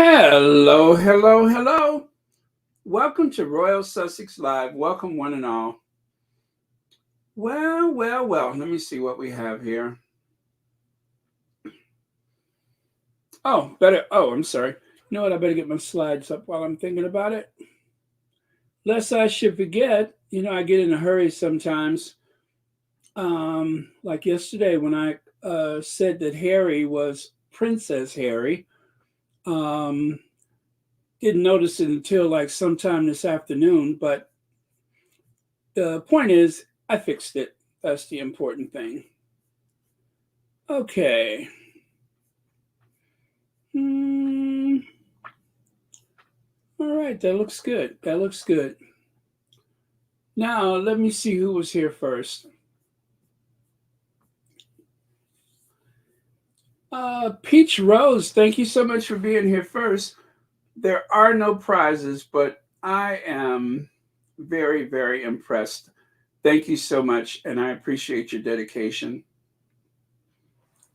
Hello, hello, hello. Welcome to Royal Sussex Live. Welcome, one and all. Well. Let me see what we have here. I'm sorry. You know what? I better get my slides up while I'm thinking about it. Lest I should forget, I get in a hurry sometimes. Like yesterday when I said that Harry was Princess Harry. Um, didn't notice it until like sometime this afternoon, but the point is, I fixed it. That's the important thing. Okay. All right, that looks good. That looks good. Now, let me see who was here first. Peach Rose, thank you so much for being here first. There are no prizes, but I am very, very impressed. Thank you so much, and I appreciate your dedication.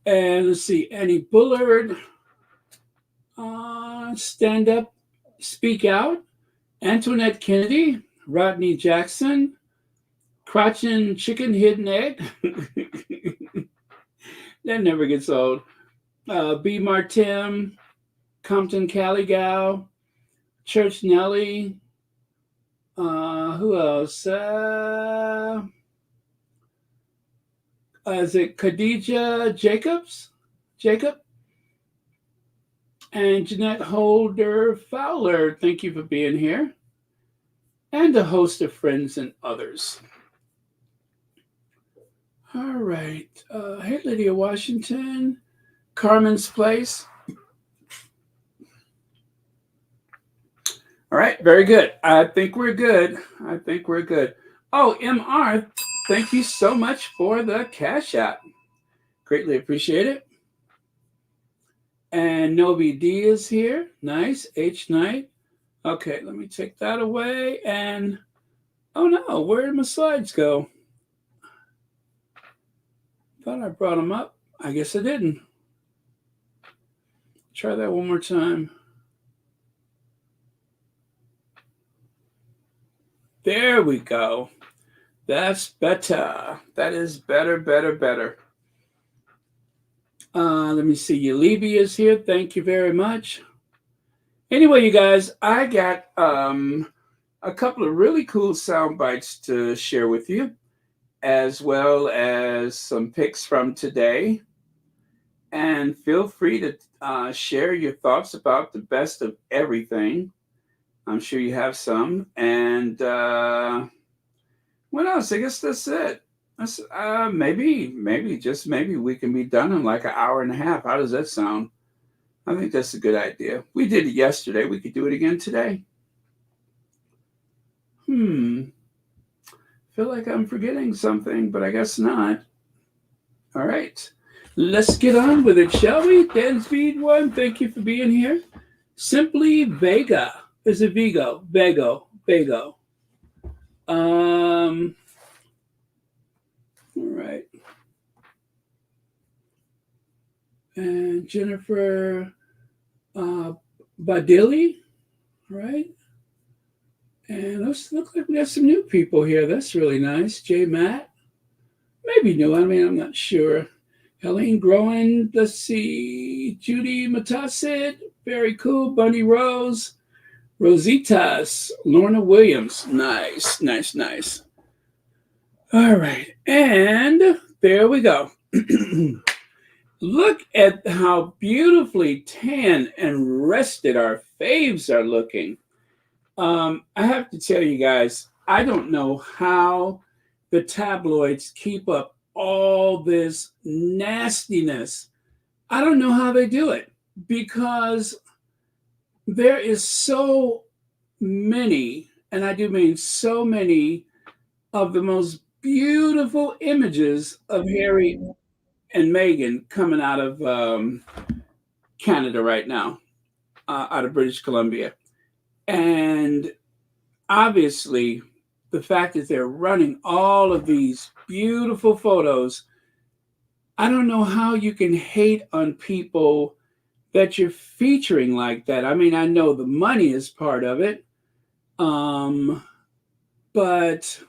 And let's see, Annie Bullard, stand up, speak out. Antoinette Kennedy, Rodney Jackson, Crotchin Chicken Hidden Egg. That never gets old. B. Martim, Compton Caligal, Church Nelly. Who else? Is it Khadija Jacobs? Jacob? And Jeanette Holder Fowler, thank you for being here. And a host of friends and others. All right. Hey, Lydia Washington, Carmen's Place. All right, very good. I think we're good. Oh, MR, thank you so much for the Cash App. Greatly appreciate it. And Novi D is here. Nice. H Knight. Okay, let me take that away. And oh no, where did my slides go? Thought I brought them up. I guess I didn't. Try that one more time. There we go. That's better. That is better. Let me see. Yalibi is here. Thank you very much. Anyway, you guys, I got a couple of really cool sound bites to share with you, as well as some picks from today. And feel free to share your thoughts about the best of everything. I'm sure you have some. And what else? I guess that's it. Maybe just maybe we can be done in like an hour and a half. How does that sound? I think that's a good idea. We did it yesterday. We could do it again today. Feel like I'm forgetting something, but I guess not. All right. Let's get on with it, shall we? Dan Speed One, thank you for being here. Simply Vega. Is it Vigo? Vago. All right. And Jennifer Badilli, right? And let's look like we got some new people here. That's really nice. J. Matt, maybe new. I'm not sure. Helene Groen, let's see. Judy Matasid, very cool. Bunny Rose, Rositas, Lorna Williams, nice. All right, and there we go. Look at how beautifully tan and rested our faves are looking. I have to tell you guys, I don't know how the tabloids keep up all this nastiness. I don't know how they do it, because there is so many, and I do mean so many, of the most beautiful images of Harry and Meghan coming out of Canada right now, out of British Columbia. And obviously, the fact that they're running all of these beautiful photos, I don't know how you can hate on people that you're featuring like that. I mean, I know the money is part of it, but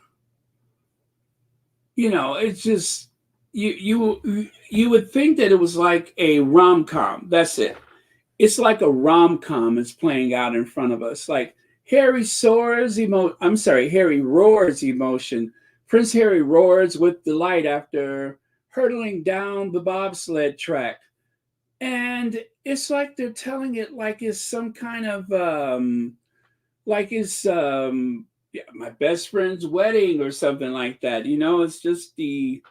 it's just you would think that it was like a rom-com. That's it. It's like a rom-com is playing out in front of us. Like Harry roars emotion. Prince Harry roars with delight after hurtling down the bobsled track. And it's like they're telling it like it's some kind of like it's yeah, my best friend's wedding or something like that. It's just the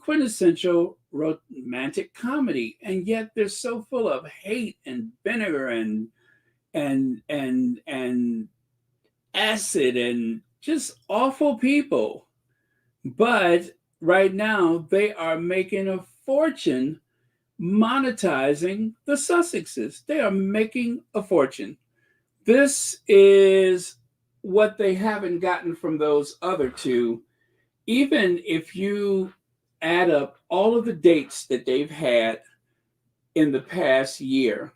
quintessential romantic comedy, and yet they're so full of hate and vinegar and acid and just awful people. But right now they are making a fortune monetizing the Sussexes. They are making a fortune. This is what they haven't gotten from those other two. Even if you add up all of the dates that they've had in the past year,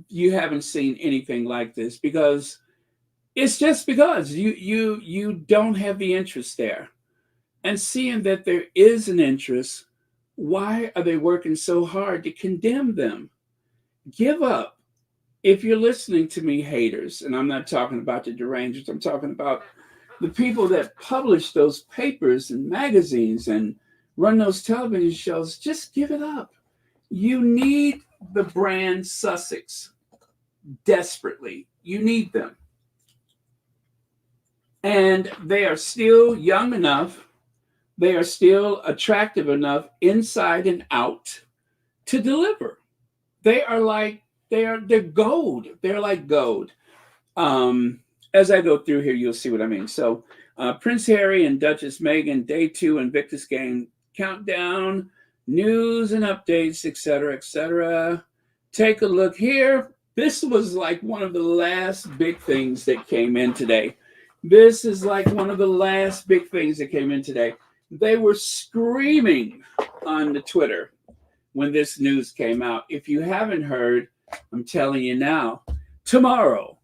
you haven't seen anything like this, because it's just because you don't have the interest there. And seeing that there is an interest, why are they working so hard to condemn them? Give up. If you're listening to me, haters, and I'm not talking about the derangers, I'm talking about the people that publish those papers and magazines and run those television shows, just give it up. You need the brand Sussex desperately. You need them. And they are still young enough, they are still attractive enough inside and out to deliver. They're gold. They're like gold. As I go through here, you'll see what I mean. So, Prince Harry and Duchess Meghan, day 2 Invictus game countdown, news and updates, etc., etc. Take a look here. This was like one of the last big things that came in today. This is like one of the last big things that came in today. They were screaming on the Twitter when this news came out. If you haven't heard, I'm telling you now, tomorrow,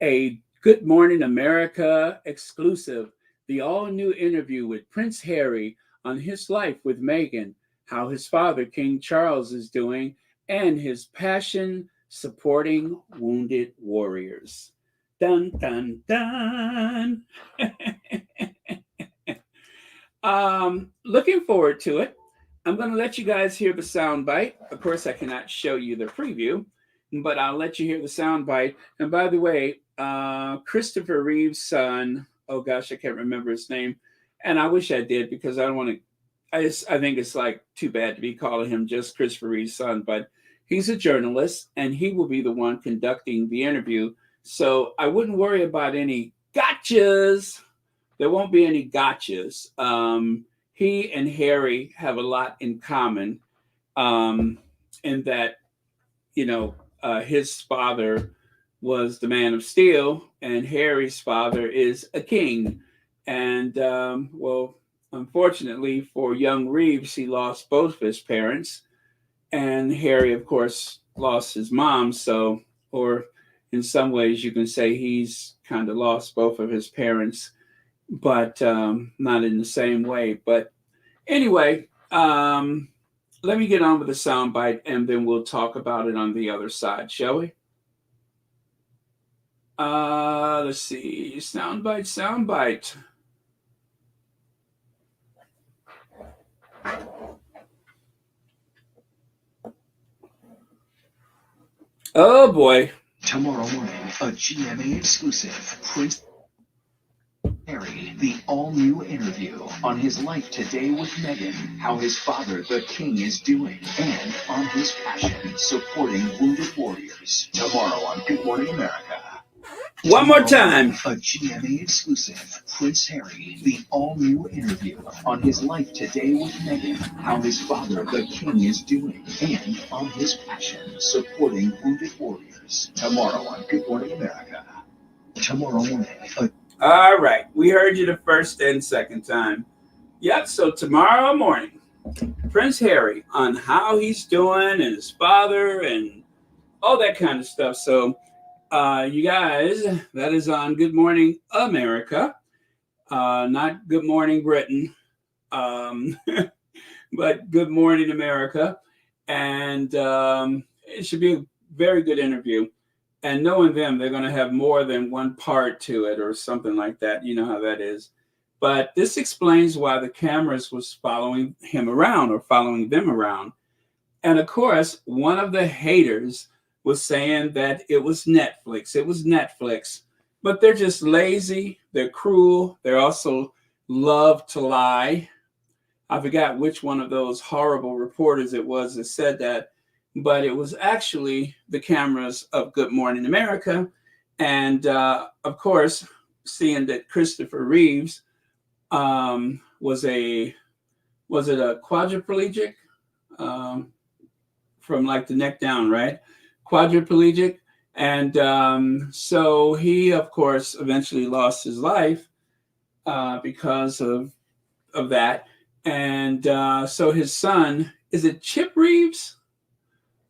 a Good Morning America exclusive, the all-new interview with Prince Harry on his life with Meghan, how his father, King Charles, is doing, and his passion supporting wounded warriors. Dun, dun, dun. Looking forward to it. I'm going to let you guys hear the soundbite. Of course, I cannot show you the preview, but I'll let you hear the soundbite. And by the way, Christopher Reeve's son, oh gosh, I can't remember his name, and I wish I did, because I don't want to. I think it's like too bad to be calling him just Christopher Reeve's son, but he's a journalist and he will be the one conducting the interview. So I wouldn't worry about any gotchas. There won't be any gotchas. He and Harry have a lot in common, in that, his father was the man of steel, and Harry's father is a king. And, well, unfortunately for young Reeves, he lost both of his parents. And Harry, of course, lost his mom. So, or in some ways, you can say he's kind of lost both of his parents, but not in the same way. But anyway, let me get on with the soundbite, and then we'll talk about it on the other side, shall we? Let's see. Soundbite. Oh boy. Tomorrow morning, a GMA exclusive. Prince Harry, the all-new interview on his life today with Meghan, how his father, the king, is doing, and on his passion supporting wounded warriors. Tomorrow on Good Morning America. One more time. A GMA exclusive. Prince Harry, the all-new interview on his life today with Meghan, how his father, the king, is doing, and on his passion supporting wounded warriors. Tomorrow on Good Morning America. Tomorrow morning. All right. We heard you the first and second time. Yep. So tomorrow morning, Prince Harry on how he's doing and his father and all that kind of stuff. So, you guys, that is on Good Morning America, not Good Morning Britain, um, but Good Morning America. And it should be a very good interview. And knowing them, they're going to have more than one part to it or something like that. You know how that is. But this explains why the cameras was following him around or following them around. And of course, one of the haters was saying that it was Netflix. It was Netflix. But they're just lazy. They're cruel. They also love to lie. I forgot which one of those horrible reporters it was that said that, but it was actually the cameras of Good Morning America. And of course, seeing that Christopher Reeves was it a quadriplegic from like the neck down, right? Quadriplegic. And so he, of course, eventually lost his life because of that. And so his son, is it Chip Reeves?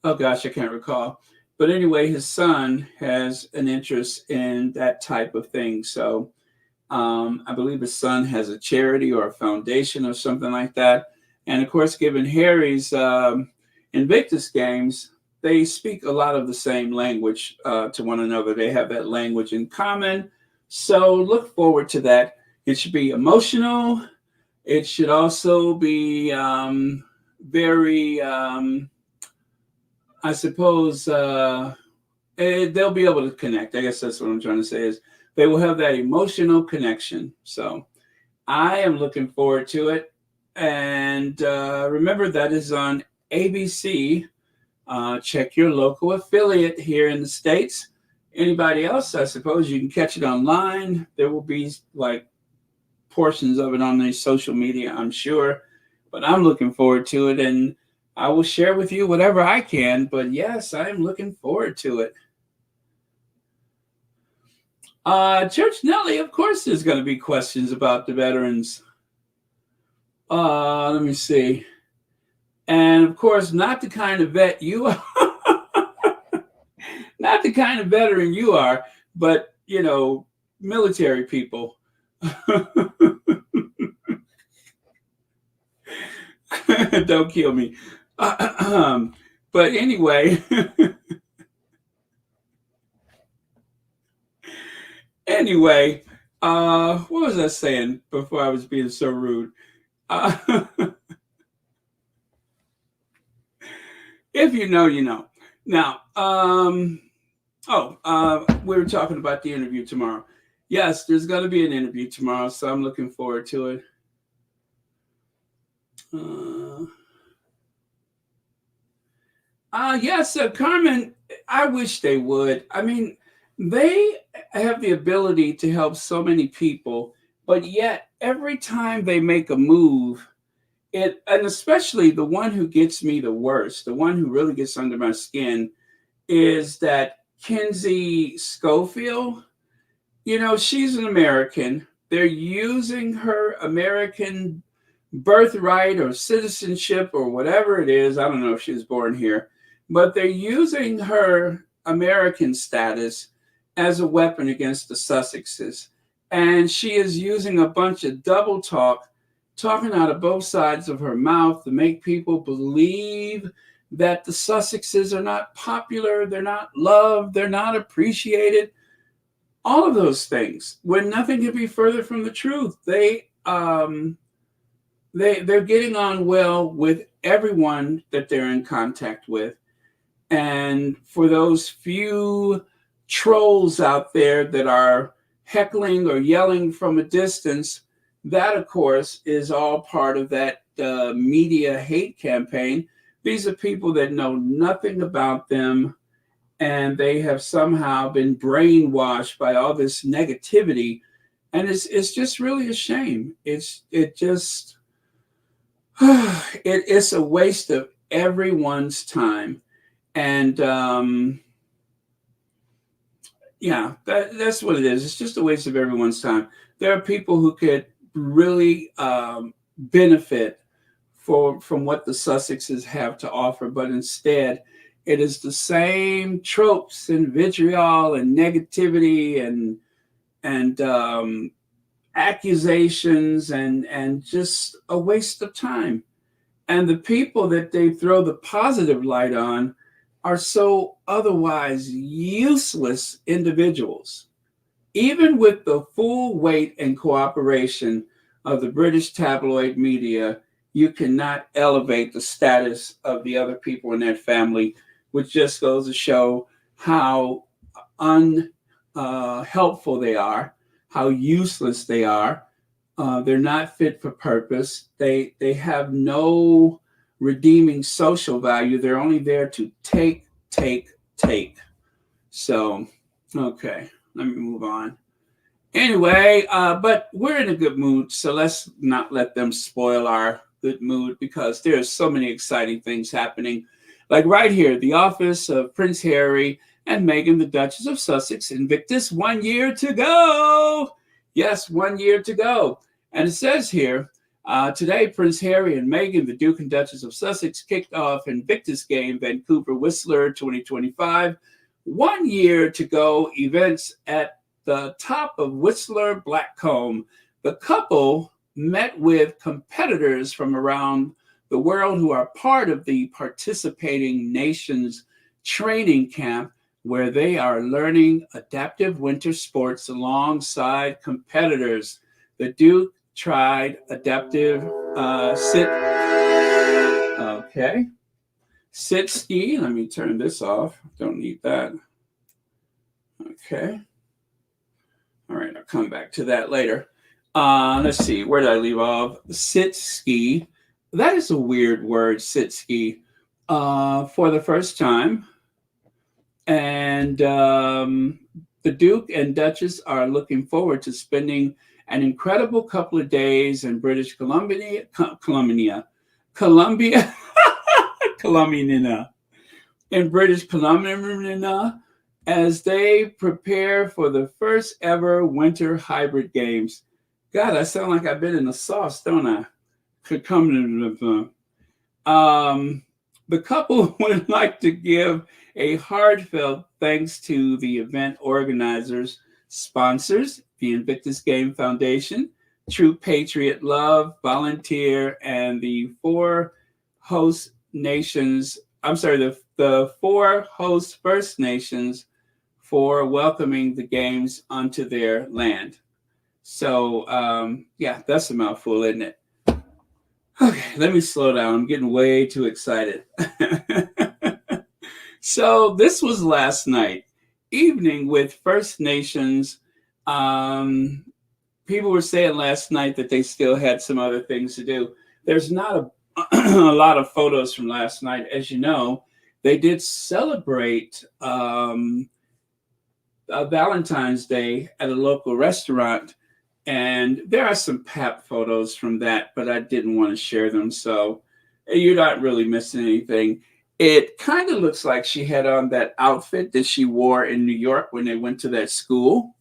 Oh gosh, I can't recall. But anyway, his son has an interest in that type of thing. So I believe his son has a charity or a foundation or something like that. And of course, given Harry's Invictus games, they speak a lot of the same language to one another. They have that language in common. So look forward to that. It should be emotional. It should also be very, I suppose, they'll be able to connect. I guess that's what I'm trying to say is they will have that emotional connection. So I am looking forward to it. And remember, that is on ABC. Check your local affiliate here in the States. Anybody else, I suppose you can catch it online. There will be like portions of it on the social media, I'm sure. But I'm looking forward to it, and I will share with you whatever I can. But yes, I'm looking forward to it. Church Nelly, of course, there's going to be questions about the veterans. Let me see. And of course, not the kind of vet you are, not the kind of veteran you are, but, you know, military people. Don't kill me. But anyway, anyway, what was I saying before I was being so rude? If you know, you know. Now, we were talking about the interview tomorrow. Yes, there's going to be an interview tomorrow, so I'm looking forward to it. Yes, Carmen, I wish they would. I mean, they have the ability to help so many people, but yet every time they make a move, and especially the one who gets me the worst, the one who really gets under my skin, is that Kinsey Schofield. You know, she's an American. They're using her American birthright or citizenship or whatever it is. I don't know if she was born here, but they're using her American status as a weapon against the Sussexes. And she is using a bunch of double talk, talking out of both sides of her mouth to make people believe that the Sussexes are not popular, they're not loved, they're not appreciated. All of those things, when nothing could be further from the truth. They're getting on well with everyone that they're in contact with. And for those few trolls out there that are heckling or yelling from a distance, that, of course, is all part of that media hate campaign. These are people that know nothing about them, and they have somehow been brainwashed by all this negativity. And it's just really a shame. It's a waste of everyone's time. And that's what it is. It's just a waste of everyone's time. There are people who could really benefit from what the Sussexes have to offer, but instead It is the same tropes and vitriol and negativity and accusations and just a waste of time. And the people that they throw the positive light on are so otherwise useless individuals. Even with the full weight and cooperation of the British tabloid media, you cannot elevate the status of the other people in that family, which just goes to show how unhelpful they are, how useless they are. They're not fit for purpose. They have no redeeming social value. They're only there to take, take, take. So, okay, let me move on. Anyway, but we're in a good mood, so let's not let them spoil our good mood because there's so many exciting things happening. Like right here, the office of Prince Harry and Meghan, the Duchess of Sussex, Invictus, 1 year to go. Yes, 1 year to go. And it says here, today, Prince Harry and Meghan, the Duke and Duchess of Sussex, kicked off Invictus Game Vancouver Whistler 2025. 1 year to go events at the top of Whistler Blackcomb. The couple met with competitors from around the world who are part of the participating nations training camp where they are learning adaptive winter sports alongside competitors. The Duke tried adaptive sit ski. Let me turn this off. Don't need that. Okay. All right, I'll come back to that later. Let's see, where did I leave off? Sit ski. That is a weird word, sit ski, for the first time. And the Duke and Duchess are looking forward to spending an incredible couple of days in British Columbia, in British Columbia, as they prepare for the first ever winter hybrid games. God, I sound like I've been in the sauce, don't I? The couple would like to give a heartfelt thanks to the event organizers, sponsors, the Invictus Game Foundation, True Patriot Love, Volunteer, and the four host First Nations for welcoming the games onto their land. So, yeah, that's a mouthful, isn't it? Okay, let me slow down. I'm getting way too excited. So this was last night, evening with First Nations. People were saying last night that they still had some other things to do. There's not a lot of photos from last night. As you know, they did celebrate Valentine's Day at a local restaurant. And there are some pap photos from that, but I didn't want to share them. So you're not really missing anything. It kind of looks like she had on that outfit that she wore in New York when they went to that school.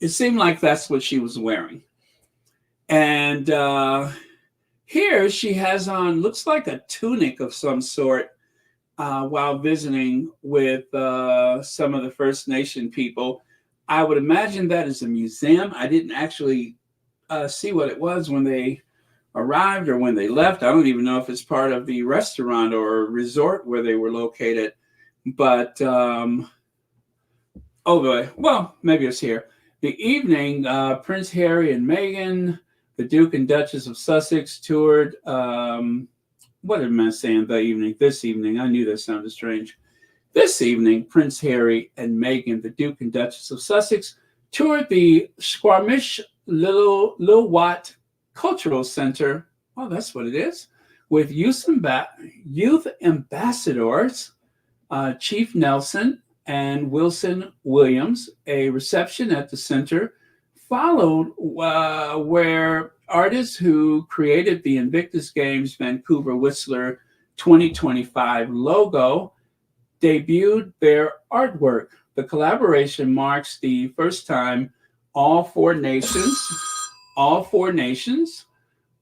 It seemed like that's what she was wearing. And here she has on, looks like a tunic of some sort while visiting with some of the First Nation people. I would imagine that is a museum. I didn't actually see what it was when they arrived or when they left. I don't even know if it's part of the restaurant or resort where they were located. But, maybe it's here. The evening, Prince Harry and Meghan, the Duke and Duchess of Sussex toured. What am I saying? This evening. I knew that sounded strange. This evening, Prince Harry and Meghan, the Duke and Duchess of Sussex, toured the Squamish Lil Wat Cultural Center. Oh, that's what it is. With youth ambassadors, Chief Nelson and Wilson Williams. A reception at the center followed where artists who created the Invictus Games Vancouver Whistler 2025 logo debuted their artwork. The collaboration marks the first time all four nations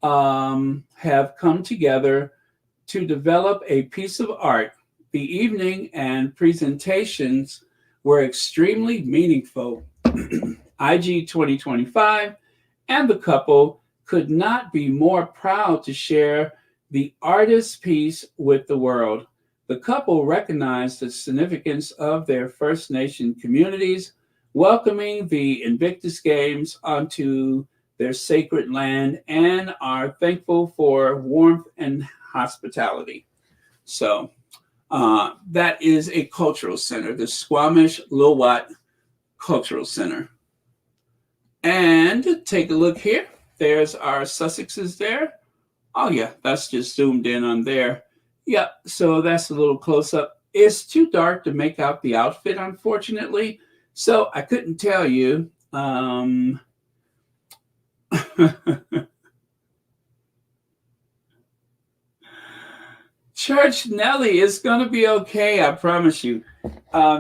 have come together to develop a piece of art The evening and presentations were extremely meaningful. IG 2025 and the couple could not be more proud to share the artist's piece with the world. The couple recognized the significance of their First Nation communities, welcoming the Invictus Games onto their sacred land, and are thankful for warmth and hospitality. So that is a cultural center, the Squamish Lilwat Cultural Center. And take a look here. There's our Sussexes there. Oh yeah, that's just zoomed in on there. Yep, so that's a little close up. It's too dark to make out the outfit, unfortunately. So I couldn't tell you. Church Nelly is going to be okay, I promise you.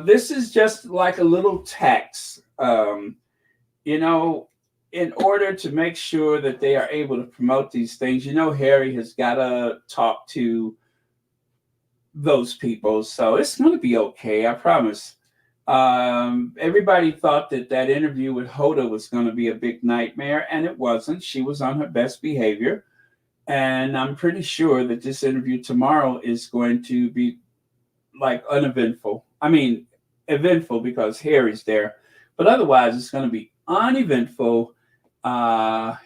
This is just like a little text. You know, in order to make sure that they are able to promote these things, you know, Harry has got to talk to those people. So it's going to be okay, I promise. Everybody thought that that interview with Hoda was going to be a big nightmare, and it wasn't. She was on her best behavior. And I'm pretty sure that this interview tomorrow is going to be like uneventful. I mean, eventful because Harry's there, but otherwise it's going to be uneventful. And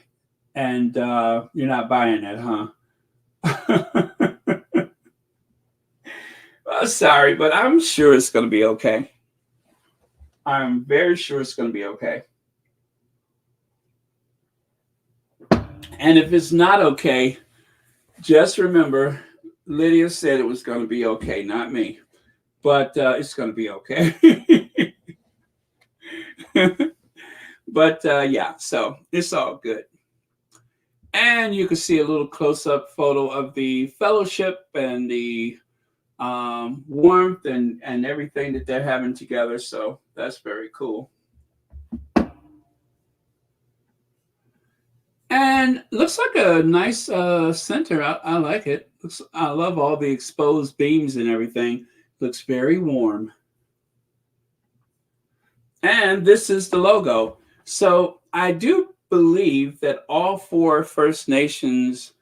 you're not buying it, huh? Well, sorry, but I'm sure it's going to be okay. I'm very sure it's going to be okay. And if it's not okay, just remember, Lydia said it was going to be okay, not me. But it's going to be okay. But yeah, so it's all good. And you can see a little close-up photo of the fellowship and the warmth and everything that they're having together. So that's very cool. And looks like a nice center. I like it. I love all the exposed beams and everything. Looks very warm. And this is the logo. So I do believe that all 4 First Nations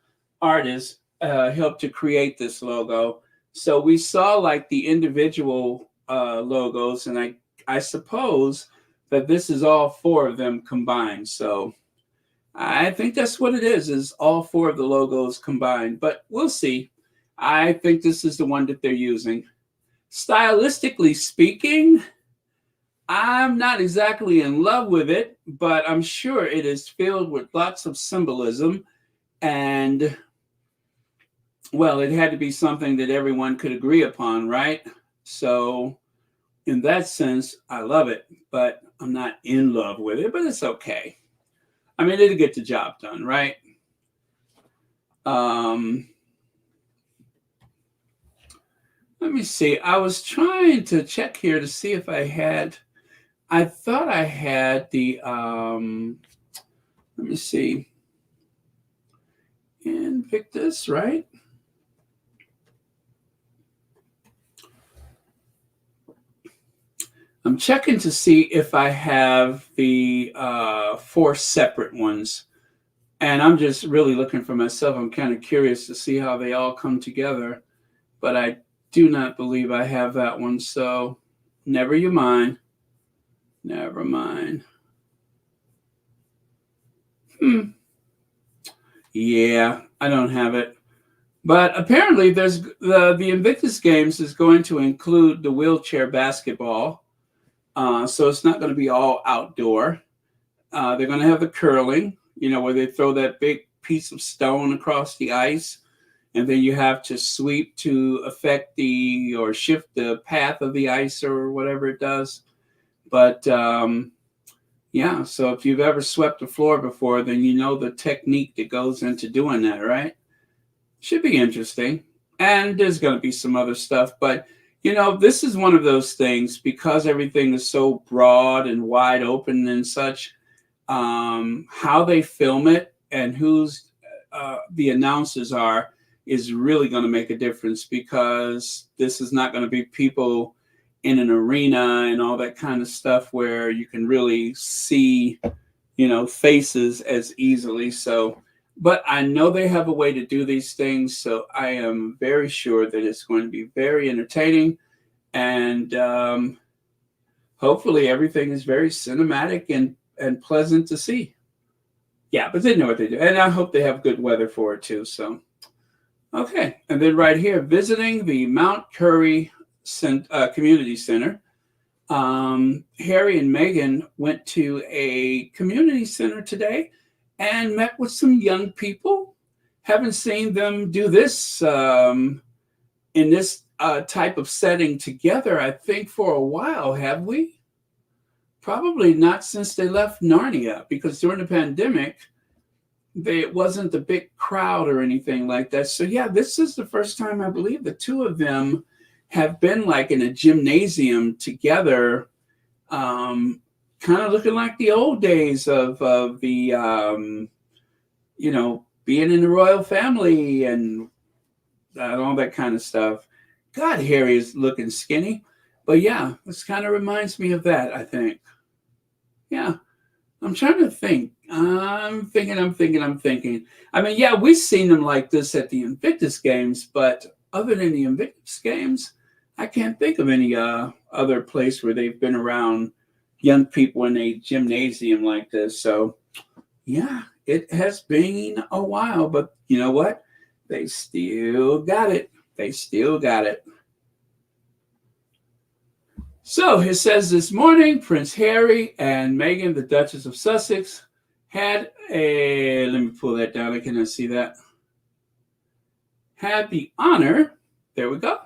artists helped to create this logo. So we saw like the individual logos, and I suppose that this is all 4 of them combined. So I think that's what it is all 4 of the logos combined, but we'll see. I think this is the one that they're using. Stylistically speaking, I'm not exactly in love with it, but I'm sure it is filled with lots of symbolism. And, well, it had to be something that everyone could agree upon, right? So in that sense, I love it, but I'm not in love with it, but it's okay. I mean, it'll get the job done, right? Let me see. I was trying to check here to see if I thought I had the, let me see. Invictus, right? I'm checking to see if I have the 4 separate ones. And I'm just really looking for myself. I'm kind of curious to see how they all come together. But I do not believe I have that one. So never you mind. Never mind. Yeah, I don't have it. But apparently there's the Invictus Games is going to include the wheelchair basketball. So it's not going to be all outdoor. They're going to have the curling, you know, where they throw that big piece of stone across the ice, and then you have to sweep to affect or shift the path of the ice or whatever it does. But yeah, so if you've ever swept a floor before, then you know the technique that goes into doing that, right? Should be interesting. And there's going to be some other stuff, but you know, this is one of those things because everything is so broad and wide open and such. How they film it and who's the announcers are, is really going to make a difference, because this is not going to be people in an arena and all that kind of stuff where you can really see, faces as easily. So, but I know they have a way to do these things, so I am very sure that it's going to be very entertaining, and hopefully everything is very cinematic and pleasant to see. Yeah, but they know what they do, and I hope they have good weather for it too. So, okay, and then right here, visiting the Mount Curry Community Center. Harry and Meghan went to a community center today and met with some young people. Haven't seen them do this in this type of setting together, I think, for a while, have we? Probably not since they left Narnia, because during the pandemic, it wasn't a big crowd or anything like that. So yeah, this is the first time I believe the two of them have been like in a gymnasium together, kind of looking like the old days of the being in the royal family and all that kind of stuff. God, Harry is looking skinny, but yeah, this kind of reminds me of that, I think. Yeah, I'm trying to think. I'm thinking. I mean, yeah, we've seen them like this at the Invictus games, but other than the Invictus games, I can't think of any other place where they've been around young people in a gymnasium like this. So, yeah, it has been a while, but you know what? They still got it. They still got it. So it says this morning, Prince Harry and Meghan, the Duchess of Sussex, had let me pull that down. I cannot see that. Had the honor, there we go,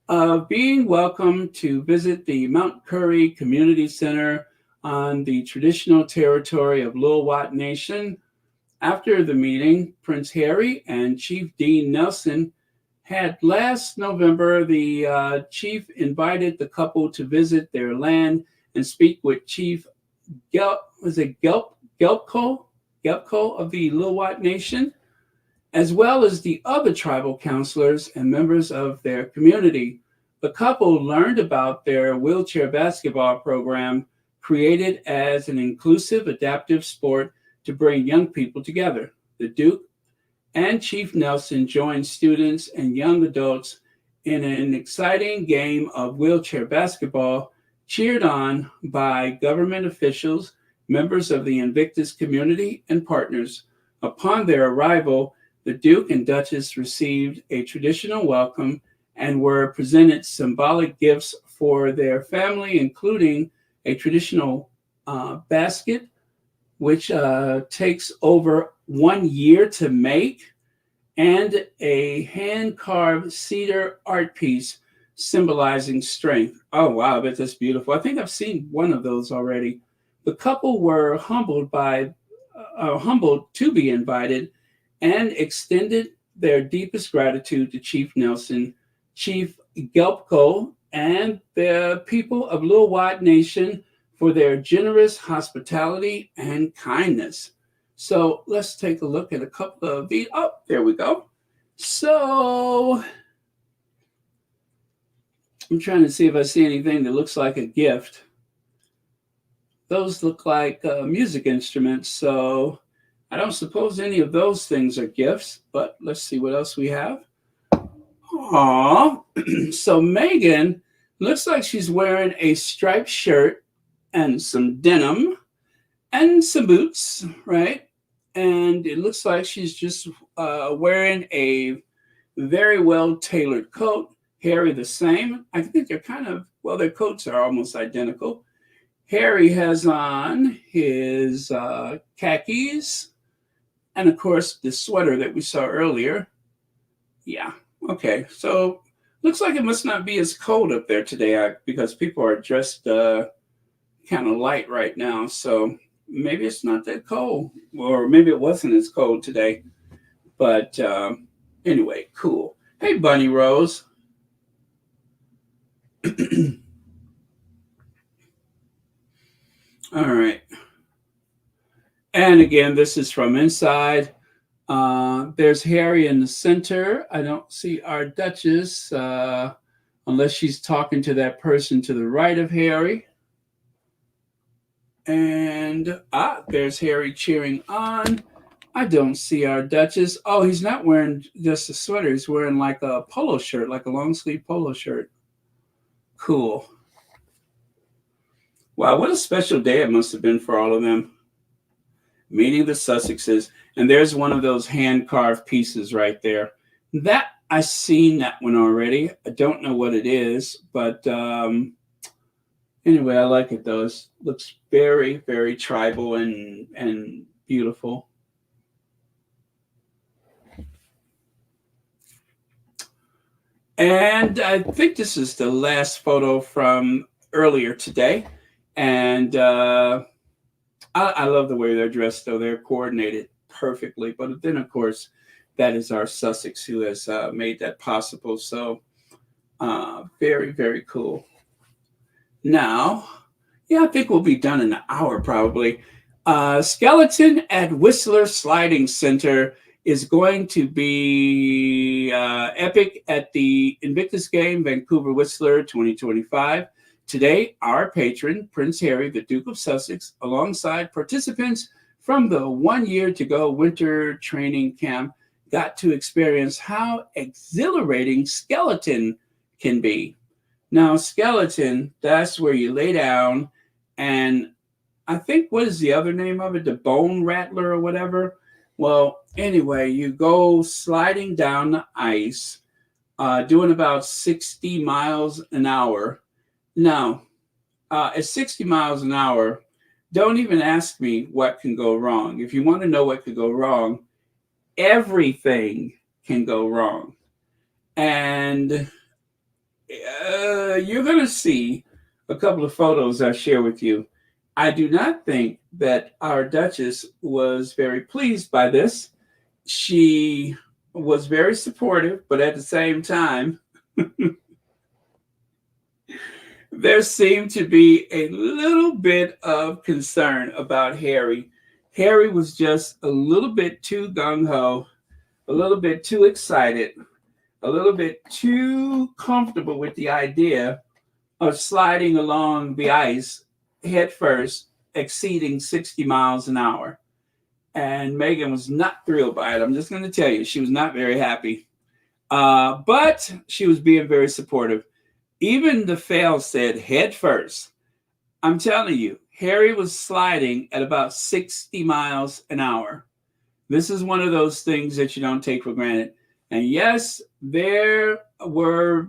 of being welcomed to visit the Mount Curry Community Center on the traditional territory of Lilwat Nation. After the meeting, Prince Harry and Chief Dean Nelson had last November, the chief invited the couple to visit their land and speak with Chief Gelpko of the Lilwat Nation, as well as the other tribal counselors and members of their community. The couple learned about their wheelchair basketball program, created as an inclusive, adaptive sport to bring young people together. The Duke and Chief Nelson joined students and young adults in an exciting game of wheelchair basketball, cheered on by government officials, members of the Invictus community, and partners. Upon their arrival, the Duke and Duchess received a traditional welcome and were presented symbolic gifts for their family, including a traditional basket, which takes over 1 year to make, and a hand-carved cedar art piece symbolizing strength. Oh, wow, I bet that's beautiful. I think I've seen one of those already. The couple were humbled to be invited and extended their deepest gratitude to Chief Nelson, Chief Gelpko, and the people of Lilwat Nation for their generous hospitality and kindness. So let's take a look at a couple of these. Oh, there we go. So I'm trying to see if I see anything that looks like a gift. Those look like music instruments, so I don't suppose any of those things are gifts, but let's see what else we have. Aww. So Meghan looks like she's wearing a striped shirt and some denim and some boots, right? And it looks like she's just wearing a very well-tailored coat. Harry the same. I think they're their coats are almost identical. Harry has on his khakis and, of course, the sweater that we saw earlier. Yeah, okay. So looks like it must not be as cold up there today because people are dressed kind of light right now. So maybe it's not that cold, or maybe it wasn't as cold today. But anyway, cool. Hey, Bunny Rose. All right. And again, this is from inside There's Harry in the center. I don't see our Duchess, unless she's talking to that person to the right of Harry. And there's Harry cheering on. I don't see our Duchess. Oh, he's not wearing just a sweater. He's wearing like a polo shirt, like a long sleeve polo shirt. Cool. Wow, what a special day it must have been for all of them. Meeting the Sussexes. And there's one of those hand-carved pieces right there. That, I've seen that one already. I don't know what it is, but anyway, I like it though. It looks very, very tribal and beautiful. And I think this is the last photo from earlier today. And I love the way they're dressed, though. They're coordinated perfectly. But then, of course, that is our Sussex who has made that possible. So very, very cool. Now, yeah, I think we'll be done in an hour probably. Skeleton at Whistler Sliding Center is going to be epic at the Invictus game, Vancouver Whistler 2025. Today, our patron, Prince Harry, the Duke of Sussex, alongside participants from the 1 year to go winter training camp, got to experience how exhilarating skeleton can be. Now, skeleton, that's where you lay down, and I think, what is the other name of it? The bone rattler or whatever? Well, anyway, you go sliding down the ice, doing about 60 miles an hour. Now, at 60 miles an hour, don't even ask me what can go wrong. If you want to know what could go wrong, everything can go wrong. And you're going to see a couple of photos I share with you. I do not think that our Duchess was very pleased by this. She was very supportive, but at the same time, there seemed to be a little bit of concern about Harry. Harry was just a little bit too gung-ho, a little bit too excited, a little bit too comfortable with the idea of sliding along the ice head first, exceeding 60 miles an hour. And Meghan was not thrilled by it. I'm just going to tell you, she was not very happy. But she was being very supportive. Even the fail said head first. I'm telling you, Harry was sliding at about 60 miles an hour. This is one of those things that you don't take for granted. And yes, there were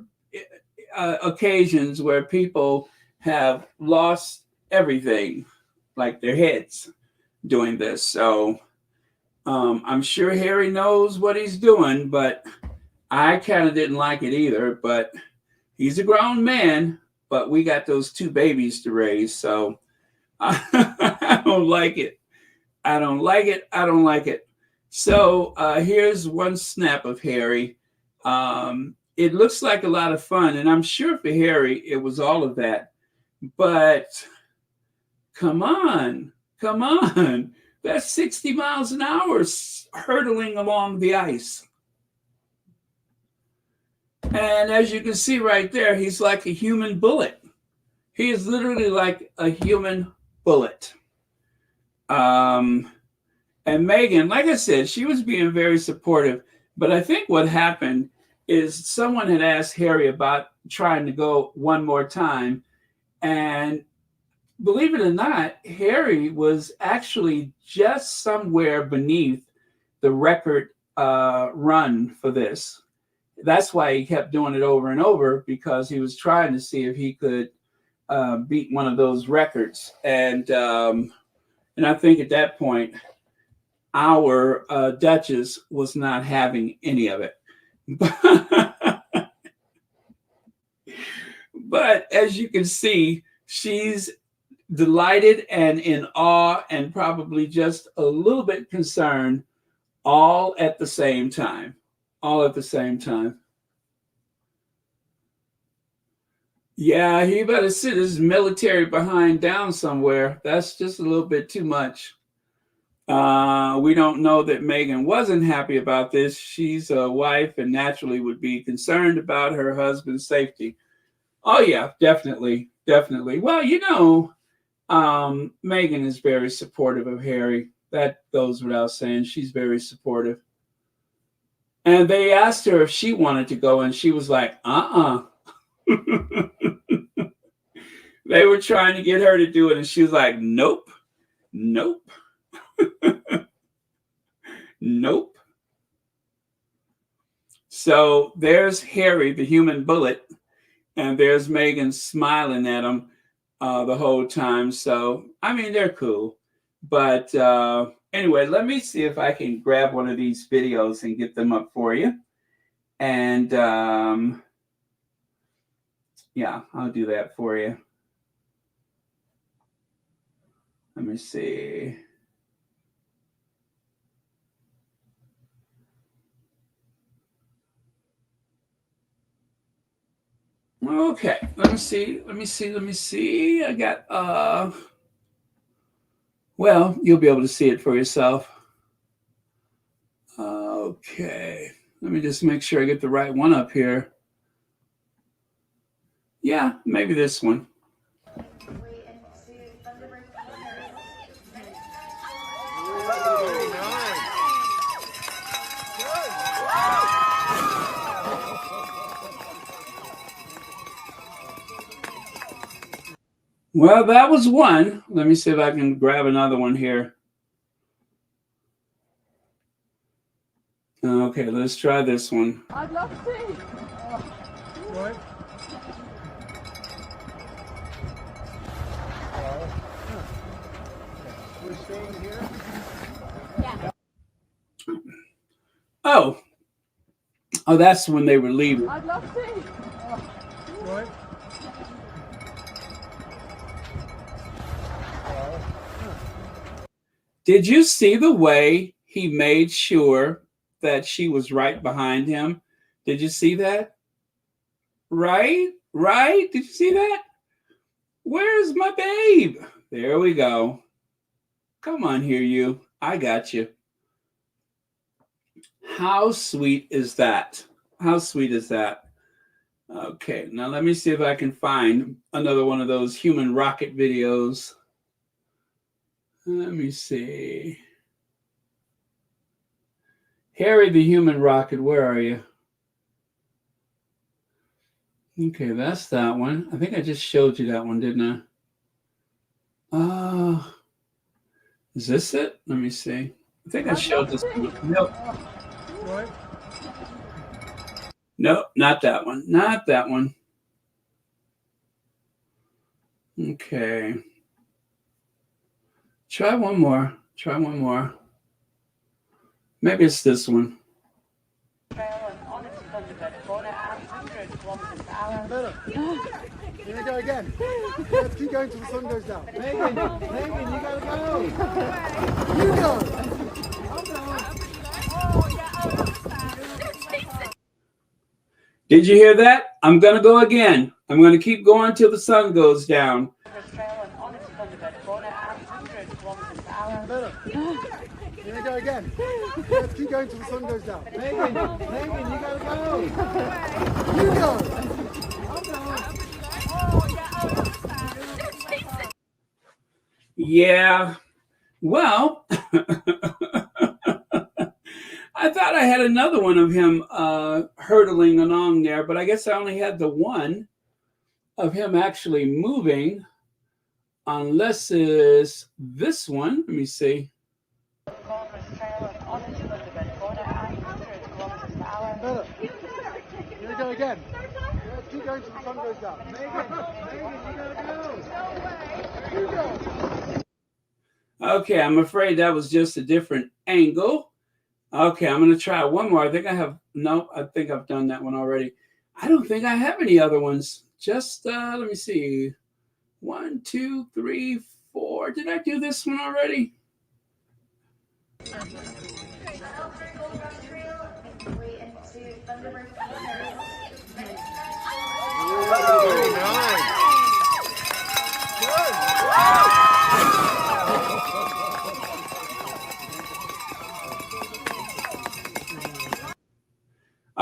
occasions where people have lost everything, like their heads, doing this. So I'm sure Harry knows what he's doing, but I kind of didn't like it either. But he's a grown man, but we got those two babies to raise. So I don't like it. I don't like it. I don't like it. So here's one snap of Harry. It looks like a lot of fun, and I'm sure for Harry, it was all of that. But come on. That's 60 miles an hour hurtling along the ice. And as you can see right there, he's like a human bullet. He is literally like a human bullet. And Meghan, like I said, she was being very supportive. But I think what happened is someone had asked Harry about trying to go one more time. And believe it or not, Harry was actually just somewhere beneath the record run for this. That's why he kept doing it over and over, because he was trying to see if he could beat one of those records. And I think at that point, our Duchess was not having any of it. But as you can see, she's delighted and in awe and probably just a little bit concerned, all at the same time. All at the same time. Yeah, he better sit his military behind down somewhere. That's just a little bit too much. We don't know that Meghan wasn't happy about this. She's a wife and naturally would be concerned about her husband's safety. Oh, yeah, definitely. Definitely. Well, Meghan is very supportive of Harry. That goes without saying. She's very supportive. And they asked her if she wanted to go, and she was like, They were trying to get her to do it, and she was like, nope, nope, nope. So there's Harry, the human bullet, and there's Meghan smiling at him the whole time. So, I mean, they're cool. But anyway, let me see if I can grab one of these videos and get them up for you. And yeah, I'll do that for you. Let me see. Okay, let me see. I got well, you'll be able to see it for yourself. Okay, let me just make sure I get the right one up here. Yeah, maybe this one. Well, that was one. Let me see if I can grab another one here. Okay, let's try this one. I'd love to see. What? We're staying here? Yeah. Oh, that's when they were leaving. I'd love to see. What? Did you see the way he made sure that she was right behind him? Did you see that? Right? Did you see that? Where's my babe? There we go. Come on here, you. I got you. How sweet is that? How sweet is that? Okay, now let me see if I can find another one of those human rocket videos. Let me see. Harry the human rocket, where are you? Okay, that's that one. I think I just showed you that one, didn't I? Is this it? Let me see. I think I showed this one. Nope. What? Nope, not that one. Not that one. Okay. Try one more. Try one more. Maybe it's this one. Here we go again. Let's keep going till the sun goes down. Meghan, you gotta go. You go. Did you hear that? I'm going to go again. I'm going to keep going till the sun goes down. Here we go again. Let's keep going till the sun goes down. Meghan, you gotta go. You go. Yeah. Well, I thought I had another one of him hurtling along there, but I guess I only had the one of him actually moving, unless it's this one. Let me see. Here we go again. Let's keep going till the sun goes down. Meghan, you gotta go. Okay, I'm afraid that was just a different angle. Okay, I'm going to try one more. I think I've done that one already. I don't think I have any other ones. Just, let me see. 1, 2, 3, 4. Did I do this one already?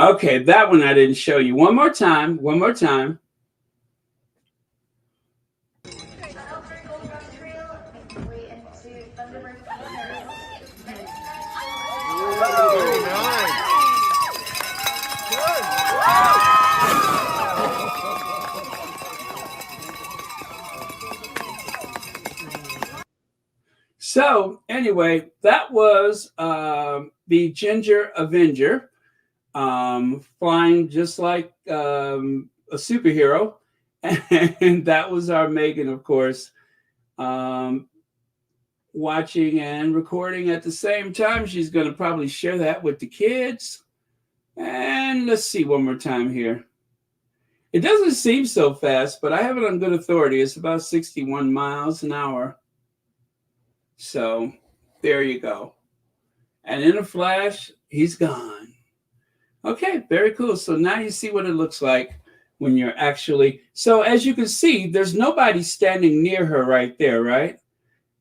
Okay, that one I didn't show you. One more time. One more time. Very nice. Good. So anyway, that was the Ginger Avenger, flying just like a superhero. And that was our Meghan, of course, watching and recording at the same time. She's going to probably share that with the kids. And let's see one more time here. It doesn't seem so fast, but I have it on good authority. It's about 61 miles an hour. So there you go. And in a flash, he's gone. Okay, very cool. So now you see what it looks like when you're actually. So as you can see, there's nobody standing near her right there, right?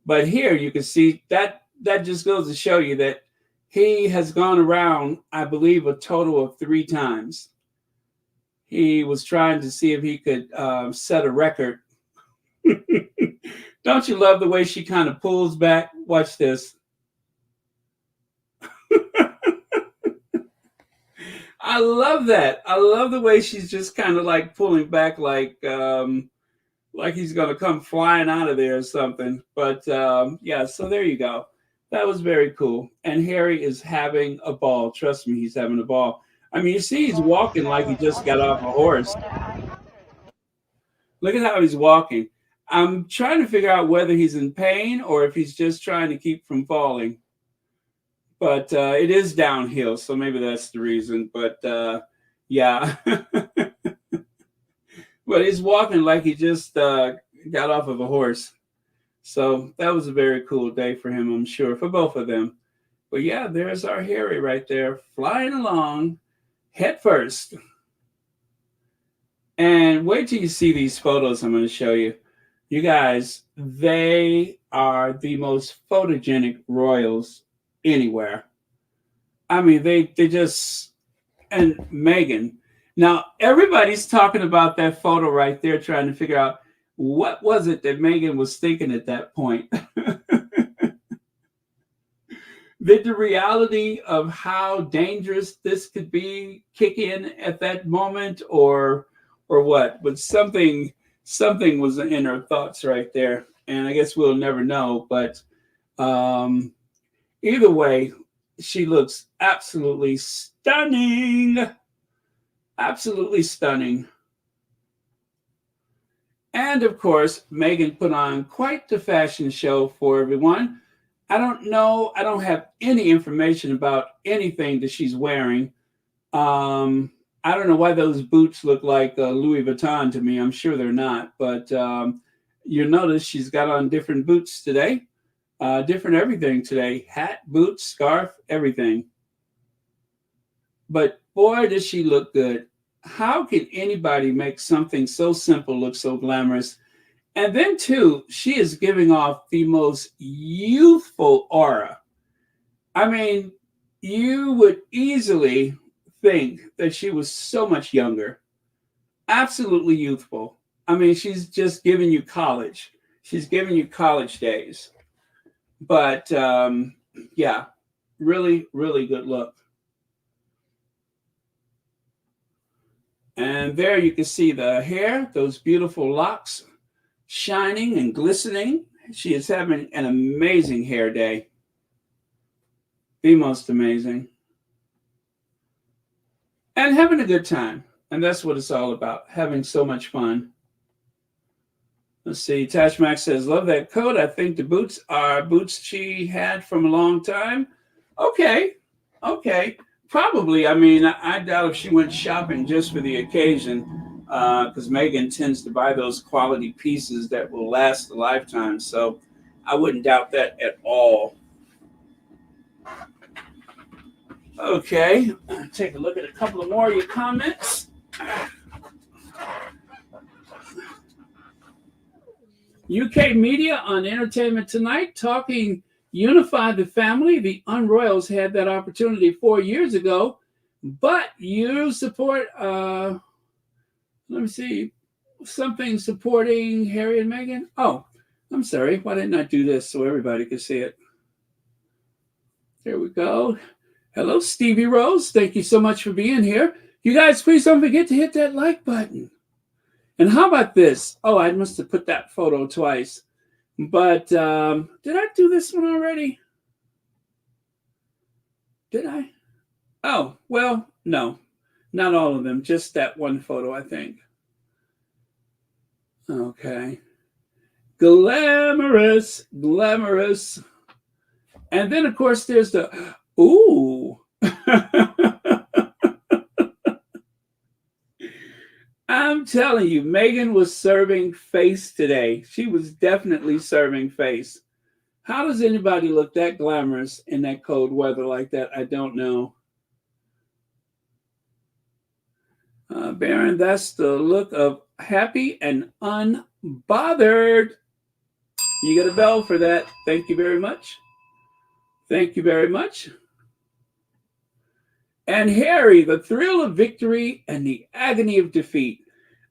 But here you can see that just goes to show you that he has gone around, I believe, a total of 3 times. He was trying to see if he could set a record. Don't you love the way she kind of pulls back? Watch this. I love that. I love the way she's just kind of like pulling back, like he's going to come flying out of there or something. But yeah, so there you go. That was very cool. And Harry is having a ball. Trust me, he's having a ball. I mean, you see he's walking like he just got off a horse. Look at how he's walking. I'm trying to figure out whether he's in pain or if he's just trying to keep from falling. But it is downhill, so maybe that's the reason. But yeah. But he's walking like he just got off of a horse. So that was a very cool day for him, I'm sure, for both of them. But yeah, there's our Harry right there, flying along head first. And wait till you see these photos I'm going to show you. You guys, they are the most photogenic royals anywhere. I mean, they just, and Meghan. Now, everybody's talking about that photo right there, trying to figure out what was it that Meghan was thinking at that point. Did the reality of how dangerous this could be kick in at that moment, or what? But something was in her thoughts right there, and I guess we'll never know. But either way, she looks absolutely stunning. Absolutely stunning. And of course, Meghan put on quite the fashion show for everyone. I don't know. I don't have any information about anything that she's wearing. I don't know why those boots look like Louis Vuitton to me. I'm sure they're not. But you'll notice she's got on different boots today. Different everything today. Hat, boots, scarf, everything. But boy, does she look good. How can anybody make something so simple look so glamorous? And then, too, she is giving off the most youthful aura. I mean, you would easily think that she was so much younger. Absolutely youthful. I mean, she's just giving you college. She's giving you college days. But, yeah, really, really good look. And there you can see the hair, those beautiful locks, shining and glistening. She is having an amazing hair day. The most amazing. And having a good time. And that's what it's all about, having so much fun. Let's see, Tash Max says, love that coat. I think the boots are boots she had from a long time. Okay. Probably. I mean, I doubt if she went shopping just for the occasion, because Meghan tends to buy those quality pieces that will last a lifetime. So I wouldn't doubt that at all. Okay, take a look at a couple of more of your comments. UK media on Entertainment Tonight talking unify the family. The Unroyals had that opportunity 4 years ago, But you support, let me see, something supporting Harry and Meghan. Oh, I'm sorry. Why didn't I do this so everybody could see it? There we go. Hello, Stevie Rose. Thank you so much for being here. You guys, please don't forget to hit that like button. And how about this? Oh, I must have put that photo twice. But did I do this one already? Did I? Oh, well, no. Not all of them. Just that one photo, I think. Okay. Glamorous, glamorous. And then, of course, there's the, ooh. I'm telling you, Meghan was serving face today. She was definitely serving face. How does anybody look that glamorous in that cold weather like that? I don't know. Baron, that's the look of happy and unbothered. You get a bell for that. Thank you very much. Thank you very much. And Harry, the thrill of victory and the agony of defeat.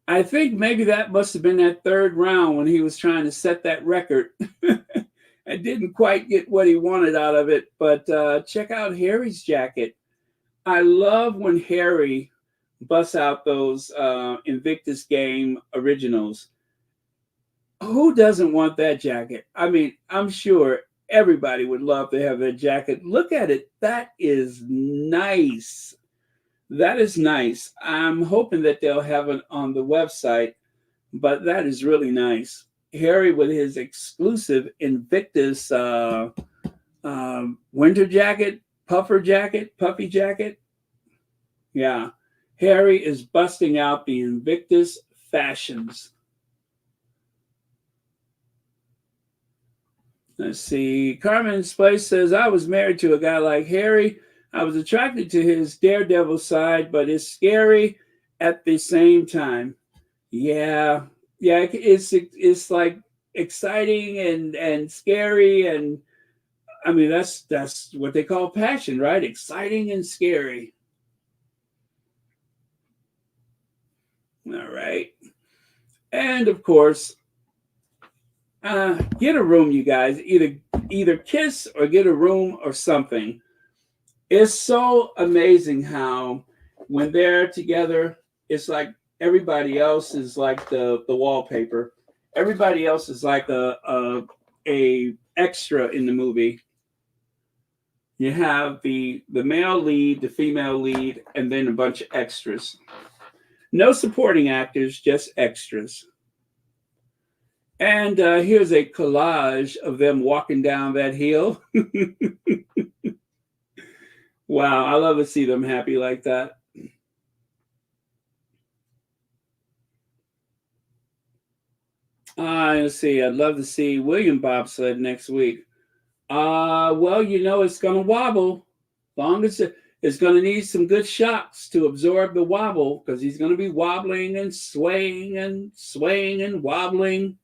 I think maybe that must have been that third round when he was trying to set that record. I didn't quite get what he wanted out of it, but check out Harry's jacket. I love when Harry busts out those Invictus game originals. Who doesn't want that jacket? I mean, I'm sure everybody would love to have that jacket. Look at it. That is nice. That is nice. I'm hoping that they'll have it on the website, but that is really nice. Harry with his exclusive Invictus winter jacket, puffer jacket, puffy jacket. Yeah. Harry is busting out the Invictus fashions. Let's see. Carmen's Place says, I was married to a guy like Harry. I was attracted to his daredevil side, but it's scary at the same time. Yeah. Yeah, it's like exciting and scary. And I mean, that's what they call passion, right? Exciting and scary. All right. And of course, get a room, you guys. Either kiss or get a room or something. It's so amazing how when they're together, it's like everybody else is like the wallpaper. Everybody else is like a extra in the movie. You have the male lead, the female lead, and then a bunch of extras. No supporting actors, just extras. And here's a collage of them walking down that hill. Wow, I love to see them happy like that. Let's see. I'd love to see William bobsled next week. Well, you know, it's going to wobble. Long as it's going to need some good shocks to absorb the wobble, because he's going to be wobbling and swaying and swaying and wobbling.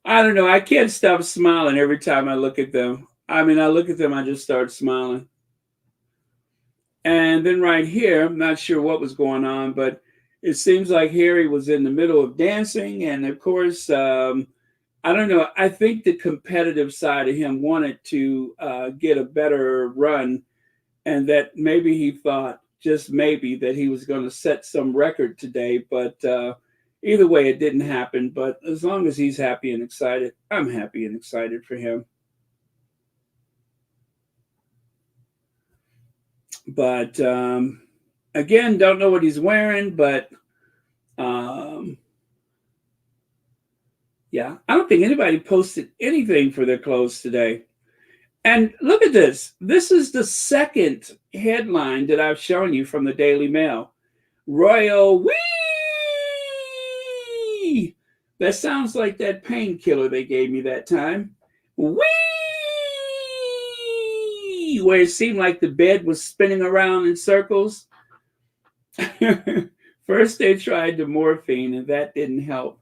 I don't know. I can't stop smiling every time I look at them. I mean, I look at them, I just start smiling. And then right here, I'm not sure what was going on, but it seems like Harry was in the middle of dancing. And of course, I don't know. I think the competitive side of him wanted to get a better run, and that maybe he thought, just maybe, that he was going to set some record today. But either way, it didn't happen. But as long as he's happy and excited, I'm happy and excited for him. But again, don't know what he's wearing, but yeah, I don't think anybody posted anything for their clothes today. And look at this. This is the second headline that I've shown you from the Daily Mail. Royal wee! That sounds like that painkiller they gave me that time. Wee! Where it seemed like the bed was spinning around in circles. First they tried the morphine and that didn't help.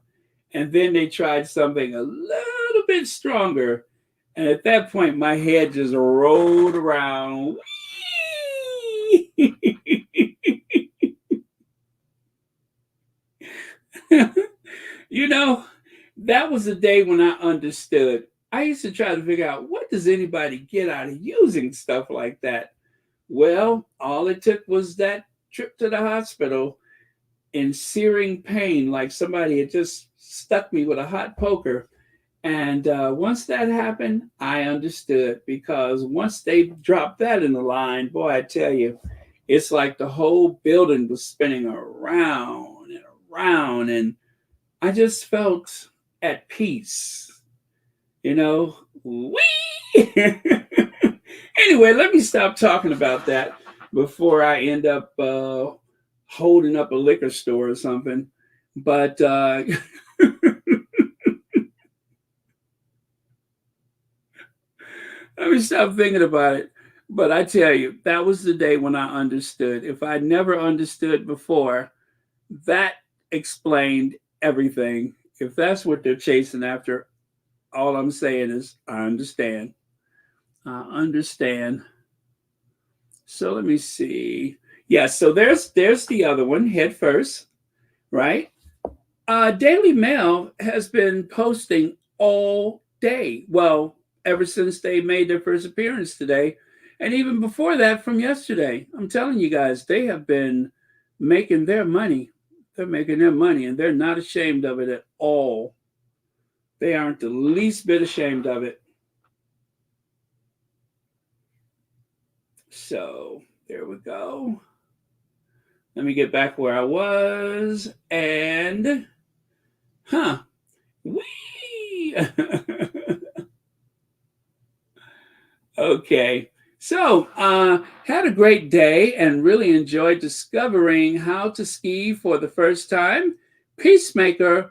And then they tried something a little bit stronger And at that point, my head just rolled around. You know, that was the day when I understood. I used to try to figure out, what does anybody get out of using stuff like that? Well, all it took was that trip to the hospital in searing pain, like somebody had just stuck me with a hot poker. And once that happened, I understood, because once they dropped that in the line, boy, I tell you, it's like the whole building was spinning around and around. And I just felt at peace, you know. Wee! Anyway, let me stop talking about that before I end up holding up a liquor store or something. But let me stop thinking about it. But I tell you, that was the day when I understood. If I never understood before, that explained everything. If that's what they're chasing after, all I'm saying is I understand. I understand. So let me see. Yeah, so there's the other one, head first, right? Daily Mail has been posting all day. Well, ever since they made their first appearance today, and even before that from yesterday. I'm telling you guys, they have been making their money. They're making their money, and they're not ashamed of it at all. They aren't the least bit ashamed of it. So there we go. Let me get back where I was. And, wee! Okay. So, had a great day and really enjoyed discovering how to ski for the first time. Peacemaker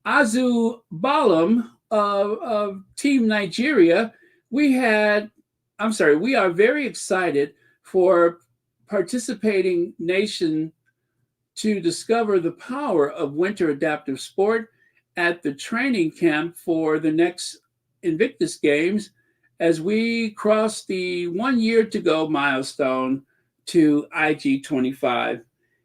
Azu Balam of Team Nigeria. We are very excited for participating nation to discover the power of winter adaptive sport at the training camp for the next Invictus Games, as we cross the 1 year to go milestone to IG 25.